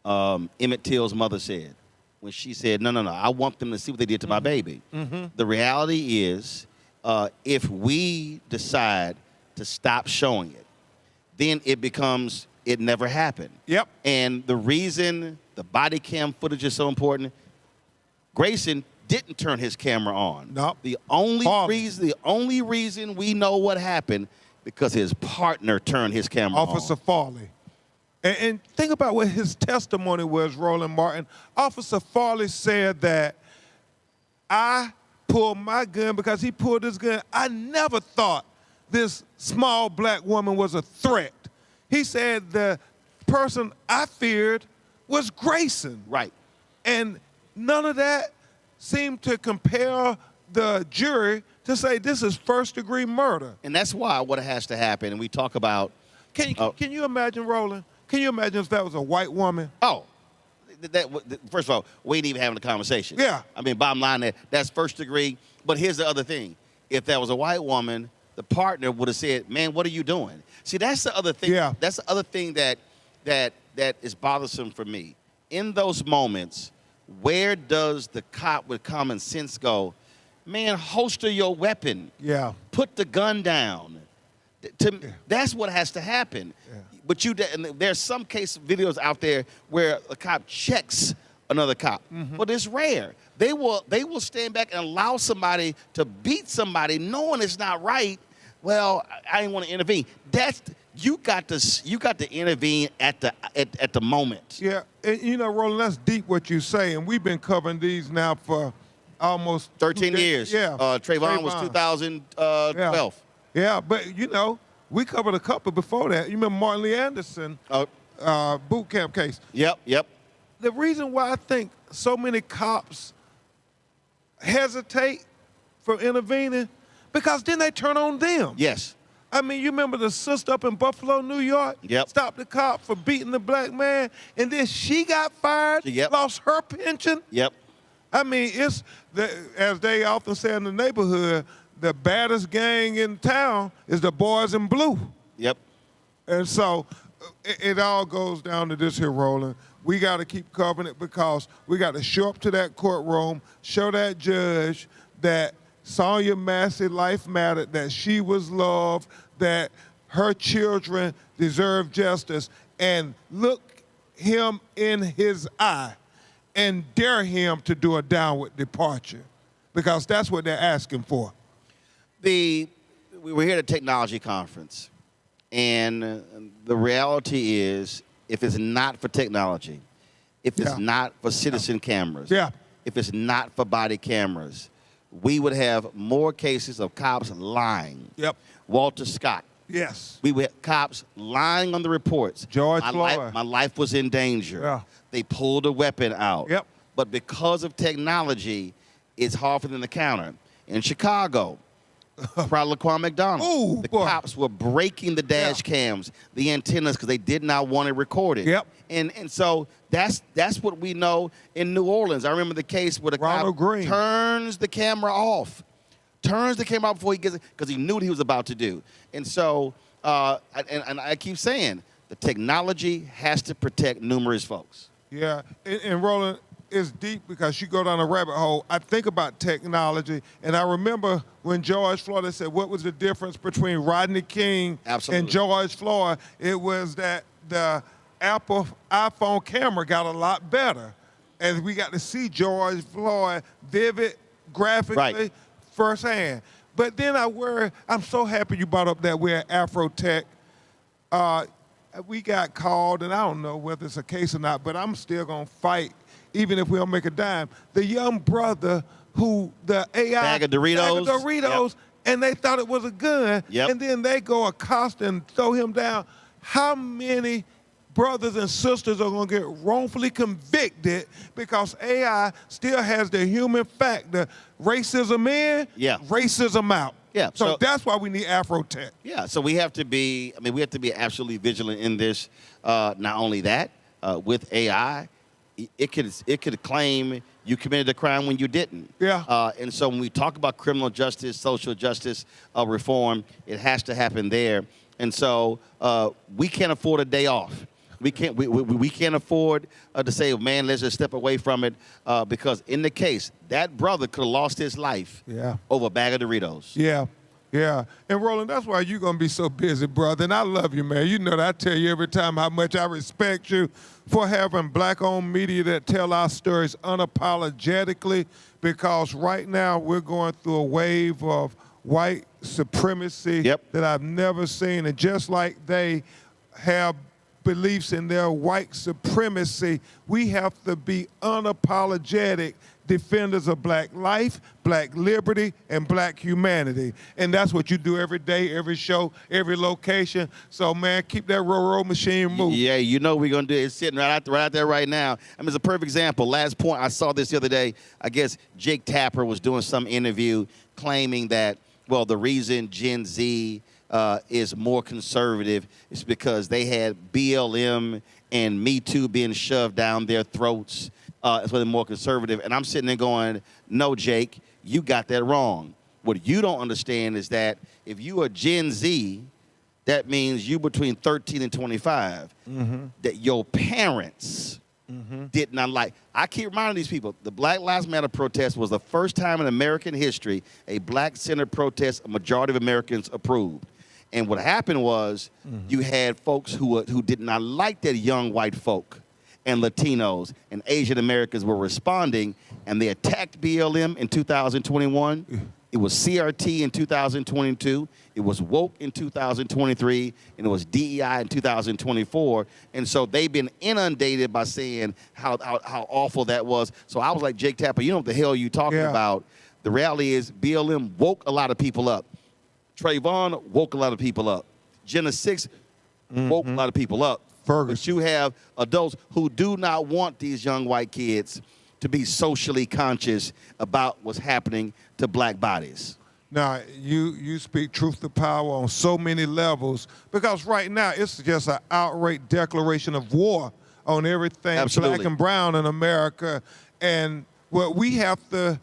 Emmett Till's mother said when she said, no, I want them to see what they did to my baby. The reality is if we decide to stop showing it, then it becomes, it never happened. Yep. And the reason the body cam footage is so important, Grayson didn't turn his camera on. No. The only reason we know what happened because his partner turned his camera on. Officer Farley. And think about what his testimony was, Roland Martin. Officer Farley said that I pulled my gun because he pulled his gun. I never thought this small black woman was a threat. He said the person I feared was Grayson. Right. And none of that seemed to compel the jury to say this is first-degree murder. And that's why what has to happen, and we talk about... Can you imagine, Roland? Can you imagine if that was a white woman? Oh, first of all, we ain't even having a conversation. Yeah. I mean, bottom line, that's first degree. But here's the other thing. If that was a white woman, the partner would have said, "Man, what are you doing?" See, that's the other thing. Yeah. That's the other thing that is bothersome for me. In those moments, where does the cop with common sense go? Man, holster your weapon. Yeah. Put the gun down. That's what has to happen. Yeah. But and there's some case videos out there where a cop checks another cop, but it's rare. They will stand back and allow somebody to beat somebody knowing it's not right. Well, I didn't want to intervene. You got to intervene at the moment. Yeah, and you know, Roland, that's deep what you say, and we've been covering these now for almost 13 years. Yeah, Trayvon was 2012. Yeah, but you know, we covered a couple before that. You remember Martin Lee Anderson boot camp case? Yep. The reason why I think so many cops hesitate from intervening, because then they turn on them. Yes. I mean, you remember the sister up in Buffalo, New York? Yep. Stopped the cop for beating the black man, and then she got fired, lost her pension. Yep. I mean, it's, as they often say in the neighborhood, the baddest gang in town is the boys in blue. Yep. And so it all goes down to this here, Roland. We got to keep covering it, because we got to show up to that courtroom, show that judge that Sonia Massey life mattered, that she was loved, that her children deserve justice, and look him in his eye and dare him to do a downward departure, because that's what they're asking for. We were here at a technology conference, and the reality is, if it's not for technology, if it's not for citizen cameras, if it's not for body cameras, we would have more cases of cops lying. Yep. Walter Scott. Yes. We would have cops lying on the reports. George Floyd. My life was in danger. Yeah. They pulled a weapon out. Yep. But because of technology, it's hard for them to counter. In Chicago, probably Laquan McDonald. The cops were breaking the dash cams, the antennas, because they did not want it recorded. Yep. And so that's what we know in New Orleans. I remember the case where the cop turns the camera off. Turns the camera off before he gets it, because he knew what he was about to do. And so, and I keep saying, the technology has to protect numerous folks. Yeah, and Roland, it's deep, because you go down a rabbit hole. I think about technology, and I remember when George Floyd said, what was the difference between Rodney King and George Floyd? It was that the Apple iPhone camera got a lot better, and we got to see George Floyd vivid, graphically, firsthand. But then I'm so happy you brought up that we're at AfroTech. We got called, and I don't know whether it's a case or not, but I'm still going to fight, even if we don't make a dime. The young brother who the AI bag of Doritos, and they thought it was a gun, and then they go accost and throw him down. How many brothers and sisters are going to get wrongfully convicted because AI still has the human factor? Racism in, racism out. Yeah. So that's why we need AfroTech. Yeah. So we have to be, we have to be absolutely vigilant in this. Not only that, with AI, it could claim you committed a crime when you didn't. Yeah. And so when we talk about criminal justice, social justice reform, it has to happen there. And so we can't afford a day off. We can't afford to say, man, let's just step away from it, because in the case, that brother could have lost his life over a bag of Doritos. Yeah. Yeah. And Roland, that's why you're going to be so busy, brother. And I love you, man. You know that I tell you every time how much I respect you for having black-owned media that tell our stories unapologetically, because right now we're going through a wave of white supremacy that I've never seen. And just like they have beliefs in their white supremacy, we have to be unapologetic defenders of black life, black liberty, and black humanity. And that's what you do every day, every show, every location. So, man, keep that roll machine moving. Yeah, you know we're going to do it. It's sitting right out there right now. It's a perfect example. Last point, I saw this the other day. I guess Jake Tapper was doing some interview claiming that, well, the reason Gen Z is more conservative is because they had BLM and Me Too being shoved down their throats. That's why they're more conservative. And I'm sitting there going, no, Jake, you got that wrong. What you don't understand is that if you are Gen Z, that means you between 13 and 25, that your parents did not like. I keep reminding these people, the Black Lives Matter protest was the first time in American history a black-centered protest a majority of Americans approved. And what happened was you had folks who did not like that young white folk, and Latinos and Asian Americans were responding, and they attacked BLM in 2021. It was CRT in 2022. It was woke in 2023, and it was DEI in 2024. And so they've been inundated by saying how awful that was. So I was like, Jake Tapper, you know what the hell you talking about? The reality is BLM woke a lot of people up. Trayvon woke a lot of people up. Jenna 6 woke a lot of people up. But you have adults who do not want these young white kids to be socially conscious about what's happening to black bodies. Now, you speak truth to power on so many levels, because right now it's just an outright declaration of war on everything black and brown in America. And what we have to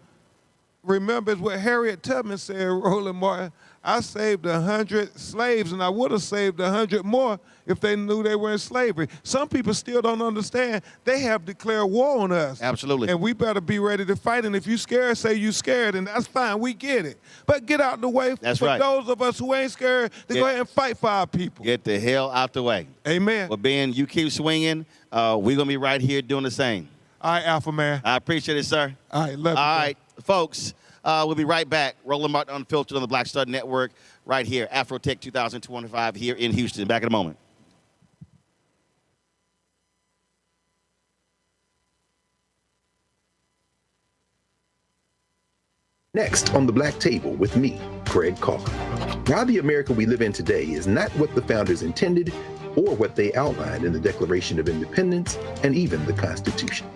remember is what Harriet Tubman said, Roland Martin, I saved 100 slaves, and I would have saved 100 more if they knew they were in slavery. Some people still don't understand. They have declared war on us. Absolutely. And we better be ready to fight. And if you scared, say you scared, and that's fine. We get it. But get out the way for those of us who ain't scared to go ahead and fight for our people. Get the hell out the way. Amen. Well, Ben, you keep swinging. We're going to be right here doing the same. All right, Alpha Man. I appreciate it, sir. All right, love you. All right, folks. We'll be right back. Roland Martin Unfiltered on the Black Star Network right here. AfroTech 2025 here in Houston. Back in a moment. Next on the Black Table with me, Craig Carr. Why the America we live in today is not what the founders intended or what they outlined in the Declaration of Independence and even the Constitution.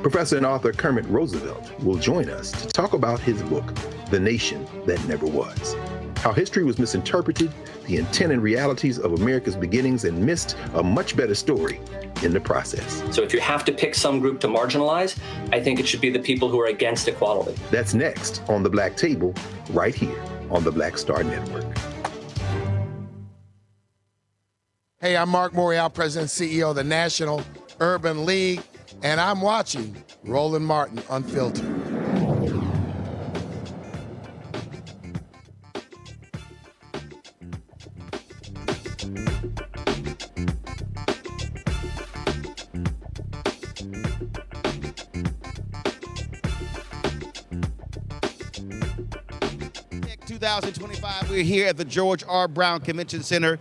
Professor and author Kermit Roosevelt will join us to talk about his book, The Nation That Never Was. How history was misinterpreted, the intent and realities of America's beginnings, and missed a much better story in the process. So if you have to pick some group to marginalize, I think it should be the people who are against equality. That's next on The Black Table, right here on the Black Star Network. Hey, I'm Mark Morial, President and CEO of the National Urban League, and I'm watching Roland Martin Unfiltered. Tech 2025, we're here at the George R. Brown Convention Center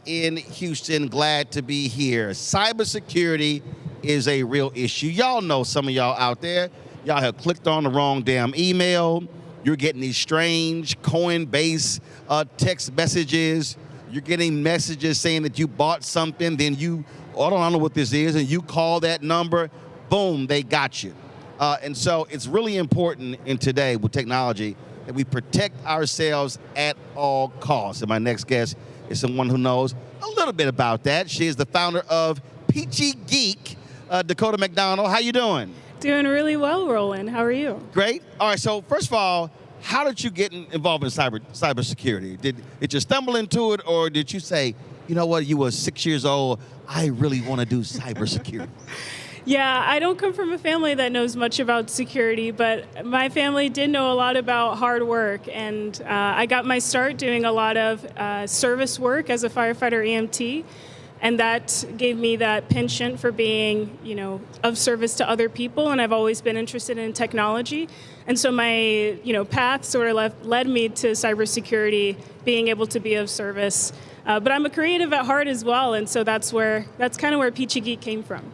in Houston. Glad to be here. Cybersecurity is a real issue. Y'all know, some of y'all out there, y'all have clicked on the wrong damn email. You're getting these strange Coinbase text messages. You're getting messages saying that you bought something, then you, I don't know what this is, and you call that number, boom, they got you. And so it's really important in today with technology that we protect ourselves at all costs. And my next guest is someone who knows a little bit about that. She is the founder of Peachy Geek, Dakota McDonald. How you doing? Doing really well, Roland. How are you? Great. All right, so first of all, how did you get involved in cybersecurity? Did you stumble into it, or did you say, you know what, you were 6 years old, I really want to do cybersecurity? Yeah, I don't come from a family that knows much about security, but my family did know a lot about hard work, and I got my start doing a lot of service work as a firefighter EMT. And that gave me that penchant for being, of service to other people. And I've always been interested in technology. And so my, path sort of led me to cybersecurity, being able to be of service. But I'm a creative at heart as well. And so that's kind of where Peachy Geek came from.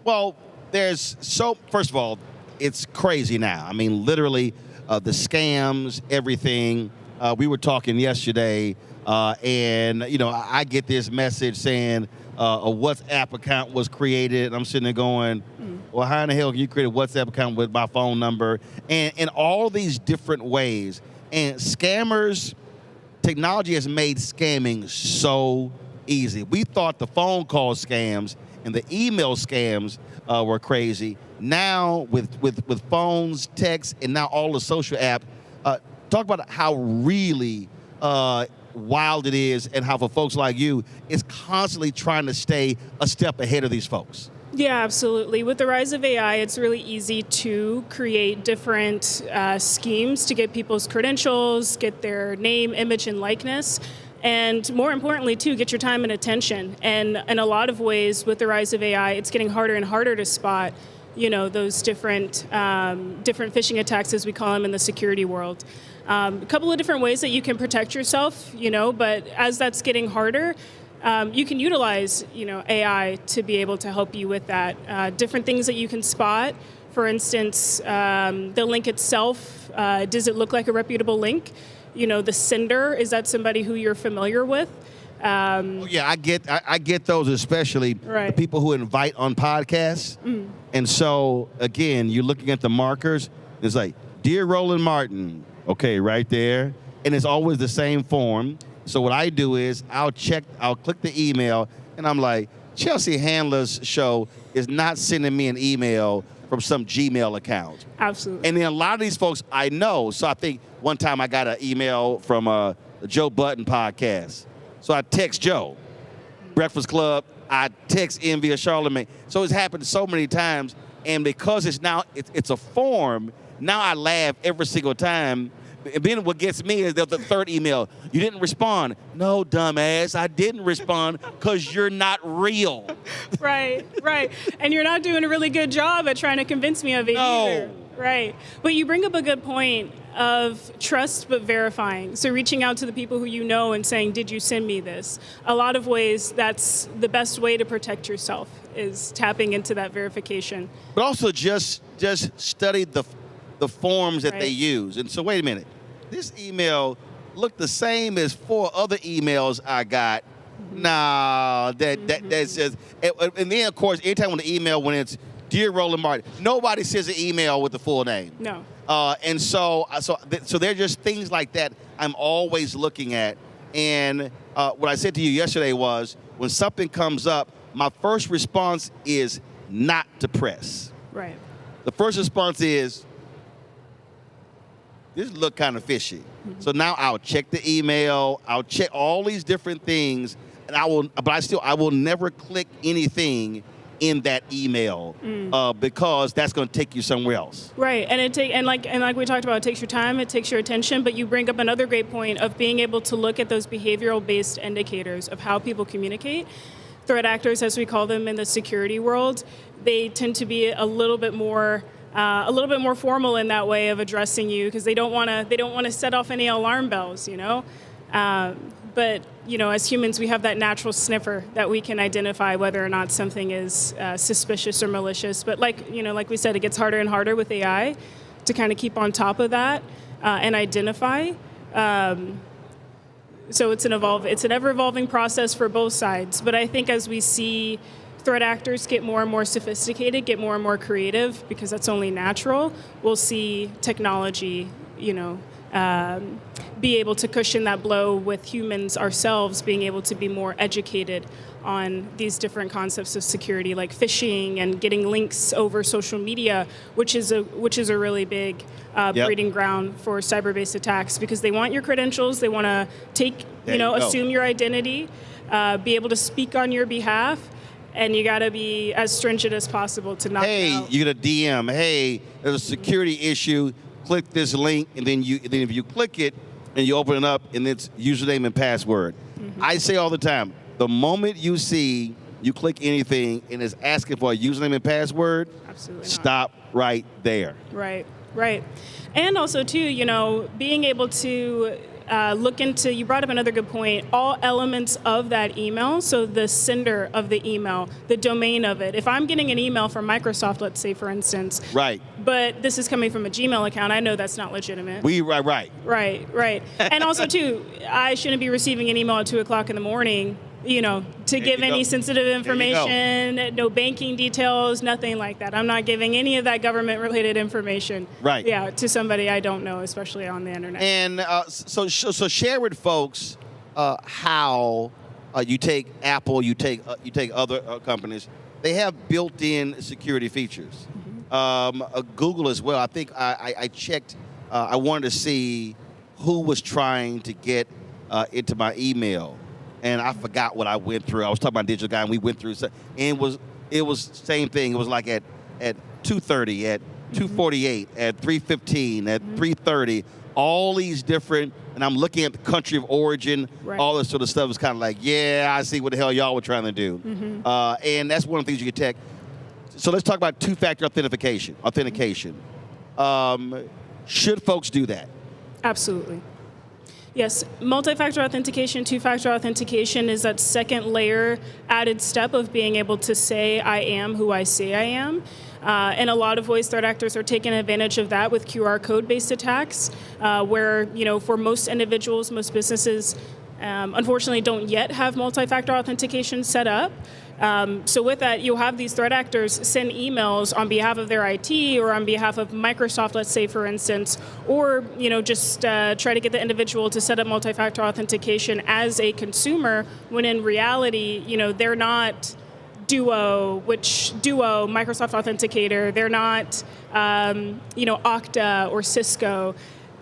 Well, first of all, it's crazy now. I mean, literally the scams, everything. We were talking yesterday. And, I get this message saying a WhatsApp account was created. And I'm sitting there going, well, how in the hell can you create a WhatsApp account with my phone number? And all these different ways. And scammers, technology has made scamming so easy. We thought the phone call scams and the email scams were crazy. Now with phones, texts, and now all the social apps, talk about how really wild it is, and how for folks like you, it's constantly trying to stay a step ahead of these folks. Yeah, absolutely. With the rise of AI, it's really easy to create different schemes to get people's credentials, get their name, image, and likeness. And more importantly, too, get your time and attention. And in a lot of ways, with the rise of AI, it's getting harder and harder to spot, those different phishing attacks, as we call them in the security world. A couple of different ways that you can protect yourself, but as that's getting harder, you can utilize, AI to be able to help you with that. Different things that you can spot. For instance, the link itself, does it look like a reputable link? The sender, is that somebody who you're familiar with? Yeah, I get those, especially the people who invite on podcasts. And so, again, you're looking at the markers. It's like, Dear Roland Martin, okay, right there. And it's always the same form. So what I do is I'll click the email, and I'm like, Chelsea Handler's show is not sending me an email from some Gmail account. Absolutely. And then a lot of these folks I know. So I think one time I got an email from the Joe Budden podcast. So I text Joe, Breakfast Club. I text Envy or Charlemagne. So it's happened so many times. And because it's a form, now I laugh every single time. And then what gets me is the third email. You didn't respond. No, dumbass, I didn't respond because you're not real. Right. And you're not doing a really good job at trying to convince me of it either. Right. But you bring up a good point of trust but verifying. So reaching out to the people who you know and saying, did you send me this? A lot of ways, that's the best way to protect yourself, is tapping into that verification. But also just study the forms that they use. And so wait a minute. This email looked the same as 4 other emails I got. Nah, that says, and then of course, anytime when the email, when it's Dear Roland Martin, nobody sends an email with the full name. No. And so they're just things like that I'm always looking at. And what I said to you yesterday was, when something comes up, my first response is not to press. Right. The first response is, this look kind of fishy. So now I'll check the email, I'll check all these different things, and I will never click anything in that email because that's going to take you somewhere else. Right, and like we talked about, it takes your time, it takes your attention, but you bring up another great point of being able to look at those behavioral-based indicators of how people communicate. Threat actors, as we call them in the security world, they tend to be a little bit more formal in that way of addressing you, because they don't want to set off any alarm bells, But as humans, we have that natural sniffer that we can identify whether or not something is suspicious or malicious. But like we said, it gets harder and harder with AI to kind of keep on top of that and identify. So it's an ever-evolving process for both sides. But I think as we see threat actors get more and more sophisticated, get more and more creative, because that's only natural, we'll see technology, be able to cushion that blow with humans ourselves being able to be more educated on these different concepts of security, like phishing and getting links over social media, which is a really big breeding ground for cyber-based attacks, because they want your credentials, they want to assume your identity, be able to speak on your behalf. And you got to be as stringent as possible to knock it out. You get a DM. Hey, there's a security issue. Click this link, and then if you click it and you open it up, and it's username and password. I say all the time, the moment you click anything and it's asking for a username and password, stop right there. Right. And also too, being able to look into, you brought up another good point, all elements of that email. So the sender of the email, the domain of it. If I'm getting an email from Microsoft, let's say, for instance. Right. But this is coming from a Gmail account, I know that's not legitimate. Right. And also, too, I shouldn't be receiving an email at 2 o'clock in the morning, to give any sensitive information, no banking details, nothing like that. I'm not giving any of that government-related information. Right. Yeah, to somebody I don't know, especially on the internet. And so share with folks how you take Apple, you take other companies. They have built-in security features. Google as well. I think I checked. I wanted to see who was trying to get into my email, and I forgot what I went through. I was talking about Digital Guy, and we went through, and it was same thing. It was like at 2:30, at 2:48, at 3:15, at 3:30, all these different, and I'm looking at the country of origin, all this sort of stuff is kind of like, yeah, I see what the hell y'all were trying to do. And that's one of the things you can tech. So let's talk about two-factor authentication. Should folks do that? Absolutely. Yes, multi-factor authentication, two-factor authentication is that second layer added step of being able to say I am who I say I am. And a lot of ways threat actors are taking advantage of that with QR code-based attacks, where, for most individuals, most businesses, unfortunately don't yet have multi-factor authentication set up. So with that, you'll have these threat actors send emails on behalf of their IT or on behalf of Microsoft, let's say, for instance, or, just try to get the individual to set up multi-factor authentication as a consumer, when in reality, they're not Duo, Microsoft Authenticator, they're not, Okta or Cisco.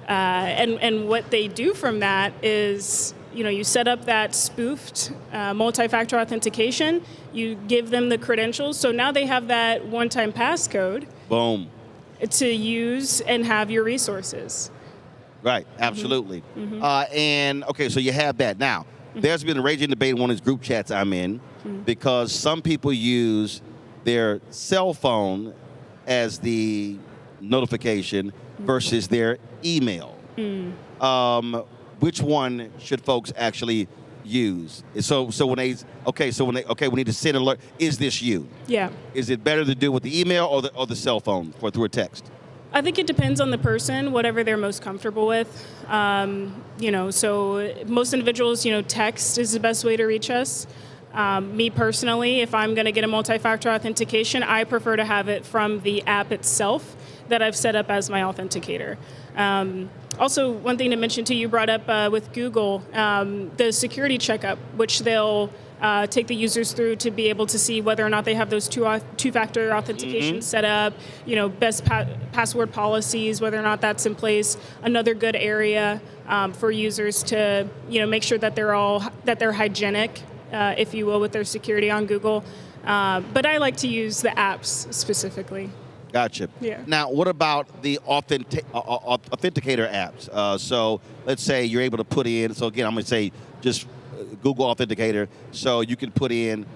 And what they do from that is, you set up that spoofed multi-factor authentication, you give them the credentials, so now they have that one-time passcode. Boom. To use and have your resources. Right, absolutely. And, okay, so you have that. Now, there's been a raging debate in one of these group chats I'm in, because some people use their cell phone as the notification versus their email. Which one should folks actually use? So when we need to send an alert, is this you? Yeah. Is it better to do with the email or the cell phone or through a text? I think it depends on the person, whatever they're most comfortable with. So most individuals, text is the best way to reach us. Me personally, if I'm going to get a multi-factor authentication, I prefer to have it from the app itself that I've set up as my authenticator. Also, one thing to mention too, you brought up with Google, the security checkup, which they'll take the users through to be able to see whether or not they have those two-factor authentication set up, best password policies, whether or not that's in place. Another good area for users to, make sure that they're hygienic, if you will, with their security on Google. But I like to use the apps specifically. Gotcha. Yeah. Now, what about the authenticator apps? So let's say you're able to put in, so again, I'm going to say just Google Authenticator, so you can put in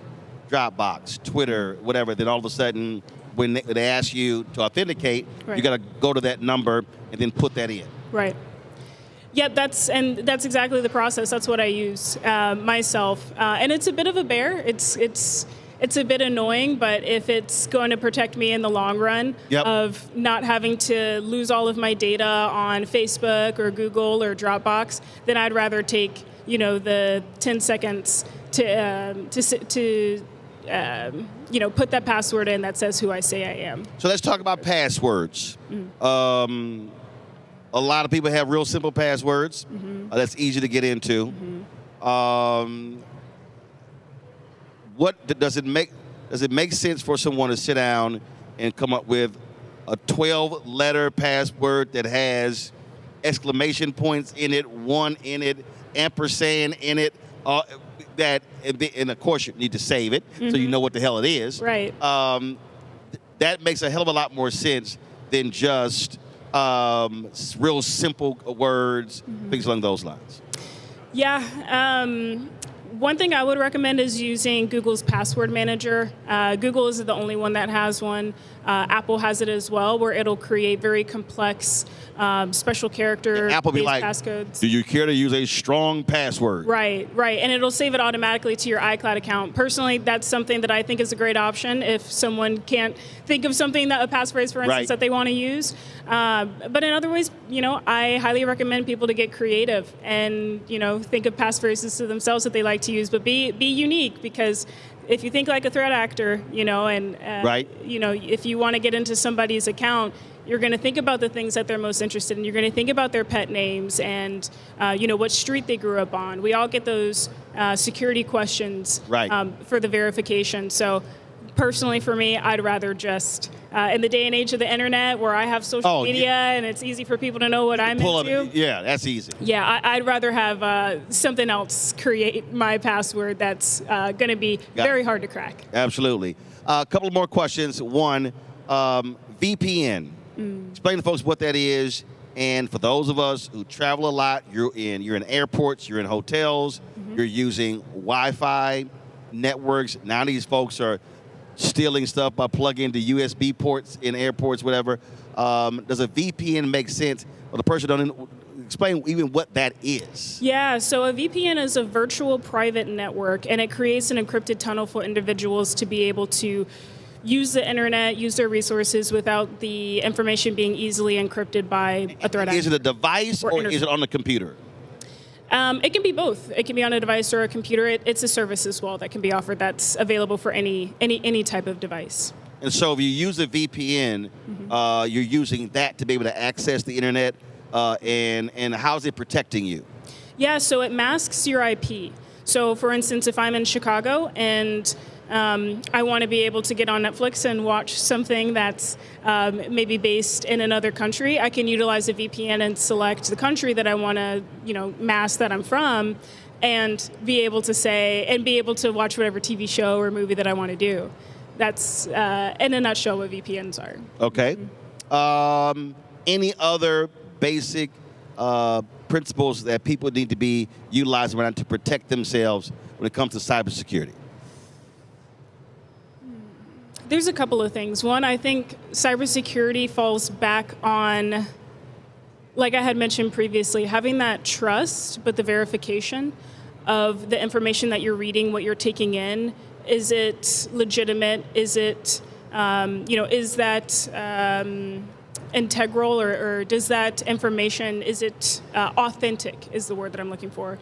Dropbox, Twitter, whatever, then all of a sudden, when they ask you to authenticate, you got to go to that number and then put that in. Right. Yep, that's exactly the process. That's what I use myself. And it's a bit of a bear. It's a bit annoying, but if it's going to protect me in the long run of not having to lose all of my data on Facebook or Google or Dropbox, then I'd rather take, the 10 seconds to put that password in that says who I say I am. So let's talk about passwords. A lot of people have real simple passwords. That's easy to get into. What does it make sense for someone to sit down and come up with a 12-letter password that has exclamation points in it, one in it, ampersand in it, and of course you need to save it so you know what the hell it is. Right. That makes a hell of a lot more sense than just real simple words, things along those lines. Yeah. One thing I would recommend is using Google's password manager. Google is the only one that has one. Apple has it as well, where it'll create very complex special character Apple be like, passcodes. Do you care to use a strong password? Right. And it'll save it automatically to your iCloud account. Personally, that's something that I think is a great option if someone can't think of something, a passphrase, for instance, that they want to use. But in other ways, I highly recommend people to get creative and, think of passphrases to themselves that they like to use, but be unique, because if you think like a threat actor, if you want to get into somebody's account, you're going to think about the things that they're most interested in. You're going to think about their pet names and, what street they grew up on. We all get those security questions for the verification. So personally, for me, I'd rather just, in the day and age of the internet where I have social media and it's easy for people to know what I'm into. Yeah, that's easy. Yeah, I'd rather have something else create my password that's going to be very hard to crack. Absolutely. A couple more questions. One, VPN. Explain to folks what that is. And for those of us who travel a lot, you're in airports, you're in hotels, you're using Wi-Fi networks. Now these folks are stealing stuff by plugging into USB ports in airports, whatever. Does a VPN make sense? Well, the person don't explain even what that is. Yeah, so a VPN is a virtual private network, and it creates an encrypted tunnel for individuals to be able to use the internet, use their resources without the information being easily encrypted by a threat actor. Is it a device or is it on the computer? It can be both. It can be on a device or a computer. It's a service as well that can be offered that's available for any type of device. And so if you use a VPN, you're using that to be able to access the internet, and how's it protecting you? Yeah, so it masks your IP. So for instance, if I'm in Chicago and I want to be able to get on Netflix and watch something that's maybe based in another country, I can utilize a VPN and select the country that I want to, mask that I'm from, and be able to watch whatever TV show or movie that I want to do. That's in a nutshell what VPNs are. Okay. Any other basic principles that people need to be utilizing to protect themselves when it comes to cybersecurity? There's a couple of things. One, I think cybersecurity falls back on, like I had mentioned previously, having that trust, but the verification of the information that you're reading, what you're taking in. Is it legitimate? Is it, is that integral, or does that information, is it authentic is the word that I'm looking for.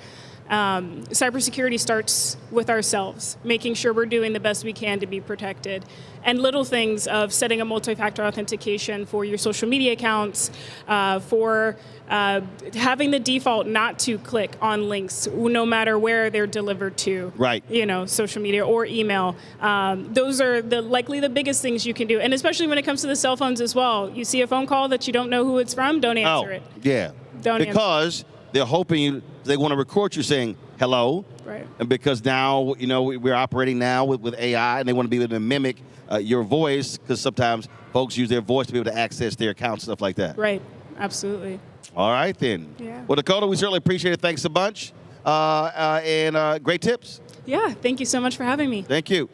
Cybersecurity starts with ourselves, making sure we're doing the best we can to be protected. And little things of setting a multi-factor authentication for your social media accounts, for having the default not to click on links, no matter where they're delivered to. Right. Social media or email. Those are likely the biggest things you can do. And especially when it comes to the cell phones as well. You see a phone call that you don't know who it's from, don't answer it. Yeah. Because they're hoping they want to record you saying hello. Right. And because now, we're operating now with AI, and they want to be able to mimic your voice, because sometimes folks use their voice to be able to access their accounts, stuff like that. Right. Absolutely. All right, then. Yeah. Well, Dakota, we certainly appreciate it. Thanks a bunch. And great tips. Yeah. Thank you so much for having me. Thank you.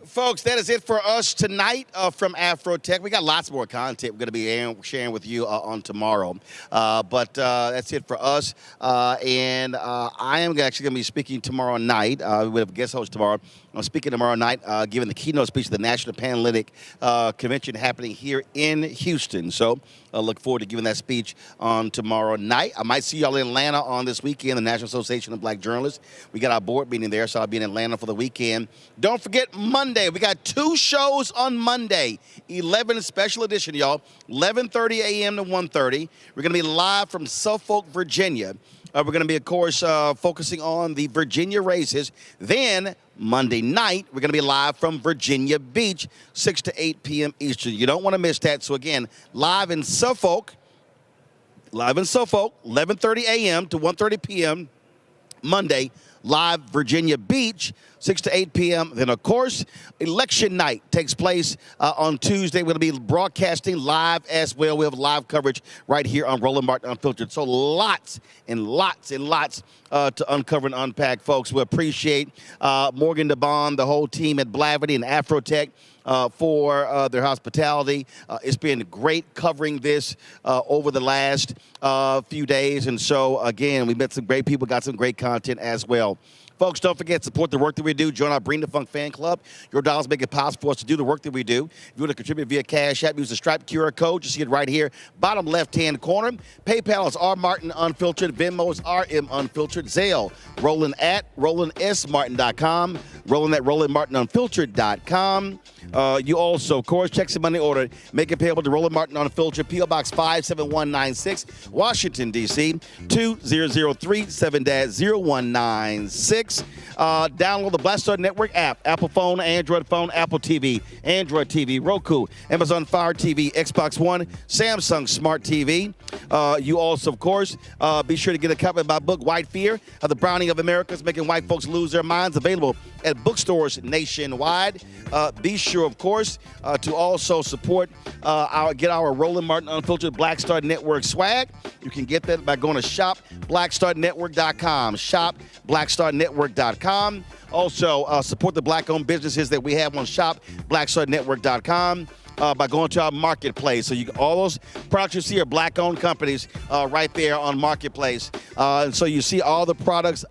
Folks, that is it for us tonight from AfroTech. We got lots more content we're going to be sharing with you on tomorrow. But that's it for us. And I am actually going to be speaking tomorrow night. We have a guest host tomorrow. I'm speaking tomorrow night, giving the keynote speech at the National Panhellenic Convention happening here in Houston. So I look forward to giving that speech on tomorrow night. I might see y'all in Atlanta on this weekend, the National Association of Black Journalists. We got our board meeting there, so I'll be in Atlanta for the weekend. Don't forget Monday. We got 2 shows on Monday, 11 special edition, y'all, 11:30 a.m. to 1:30. We're going to be live from Suffolk, Virginia. We're going to be, of course, focusing on the Virginia races. Then Monday night, we're going to be live from Virginia Beach, 6 to 8 p.m. Eastern. You don't want to miss that. So, again, live in Suffolk, 11:30 a.m. to 1:30 p.m. Monday, live Virginia Beach, 6 to 8 p.m. Then, of course, election night takes place on Tuesday. We're going to be broadcasting live as well. We have live coverage right here on Roland Martin Unfiltered. So lots and lots and lots to uncover and unpack, folks. We appreciate Morgan DeBond, the whole team at Blavity and AfroTech for their hospitality. It's been great covering this over the last few days. And so, again, we met some great people, got some great content as well. Folks, don't forget to support the work that we do. Join our Bring the Funk fan club. Your dollars make it possible for us to do the work that we do. If you want to contribute via Cash App, use the Stripe QR code. You see it right here, bottom left-hand corner. PayPal is R Martin Unfiltered. Venmo is RM Unfiltered. Zelle, Roland at RolandSMartin.com. Roland at RolandMartinUnfiltered.com. You also, of course, check some money order. Make it payable to Roland Martin Unfiltered, P.O. Box 57196, Washington, D.C., 20037-0196. 6. Download the Black Star Network app, Apple phone, Android phone, Apple TV, Android TV, Roku, Amazon Fire TV, Xbox One, Samsung Smart TV. You also, of course, be sure to get a copy of my book, White Fear, The Browning of America's Making White Folks Lose Their Minds, available at bookstores nationwide. Be sure, of course, to also support get our Roland Martin Unfiltered Black Star Network swag. You can get that by going to shopblackstarnetwork.com. Shopblackstarnetwork.com. Also, support the black-owned businesses that we have on shopblackstarnetwork.com. By going to our marketplace. So all those products you see are black-owned companies right there on Marketplace. And so you see all the products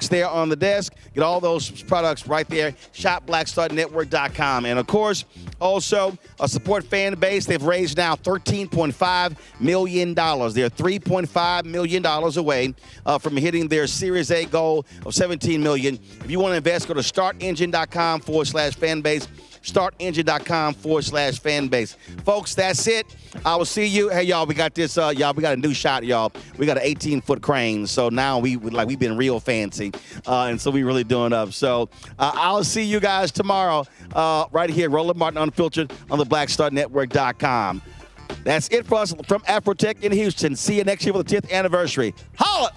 there on the desk. Get all those products right there, shopblackstarnetwork.com. And, of course, also support fan base. They've raised now $13.5 million. They're $3.5 million away from hitting their Series A goal of $17 million. If you want to invest, go to startengine.com/fanbase. startengine.com/fanbase. Folks, that's it. I will see you. Hey, y'all, we got this. We got a new shot, y'all. We got an 18-foot crane. So now we've been real fancy. And so we really doing up. So I'll see you guys tomorrow right here, Roland Martin Unfiltered on the BlackStarNetwork.com. That's it for us from AfroTech in Houston. See you next year for the 10th anniversary. Holla!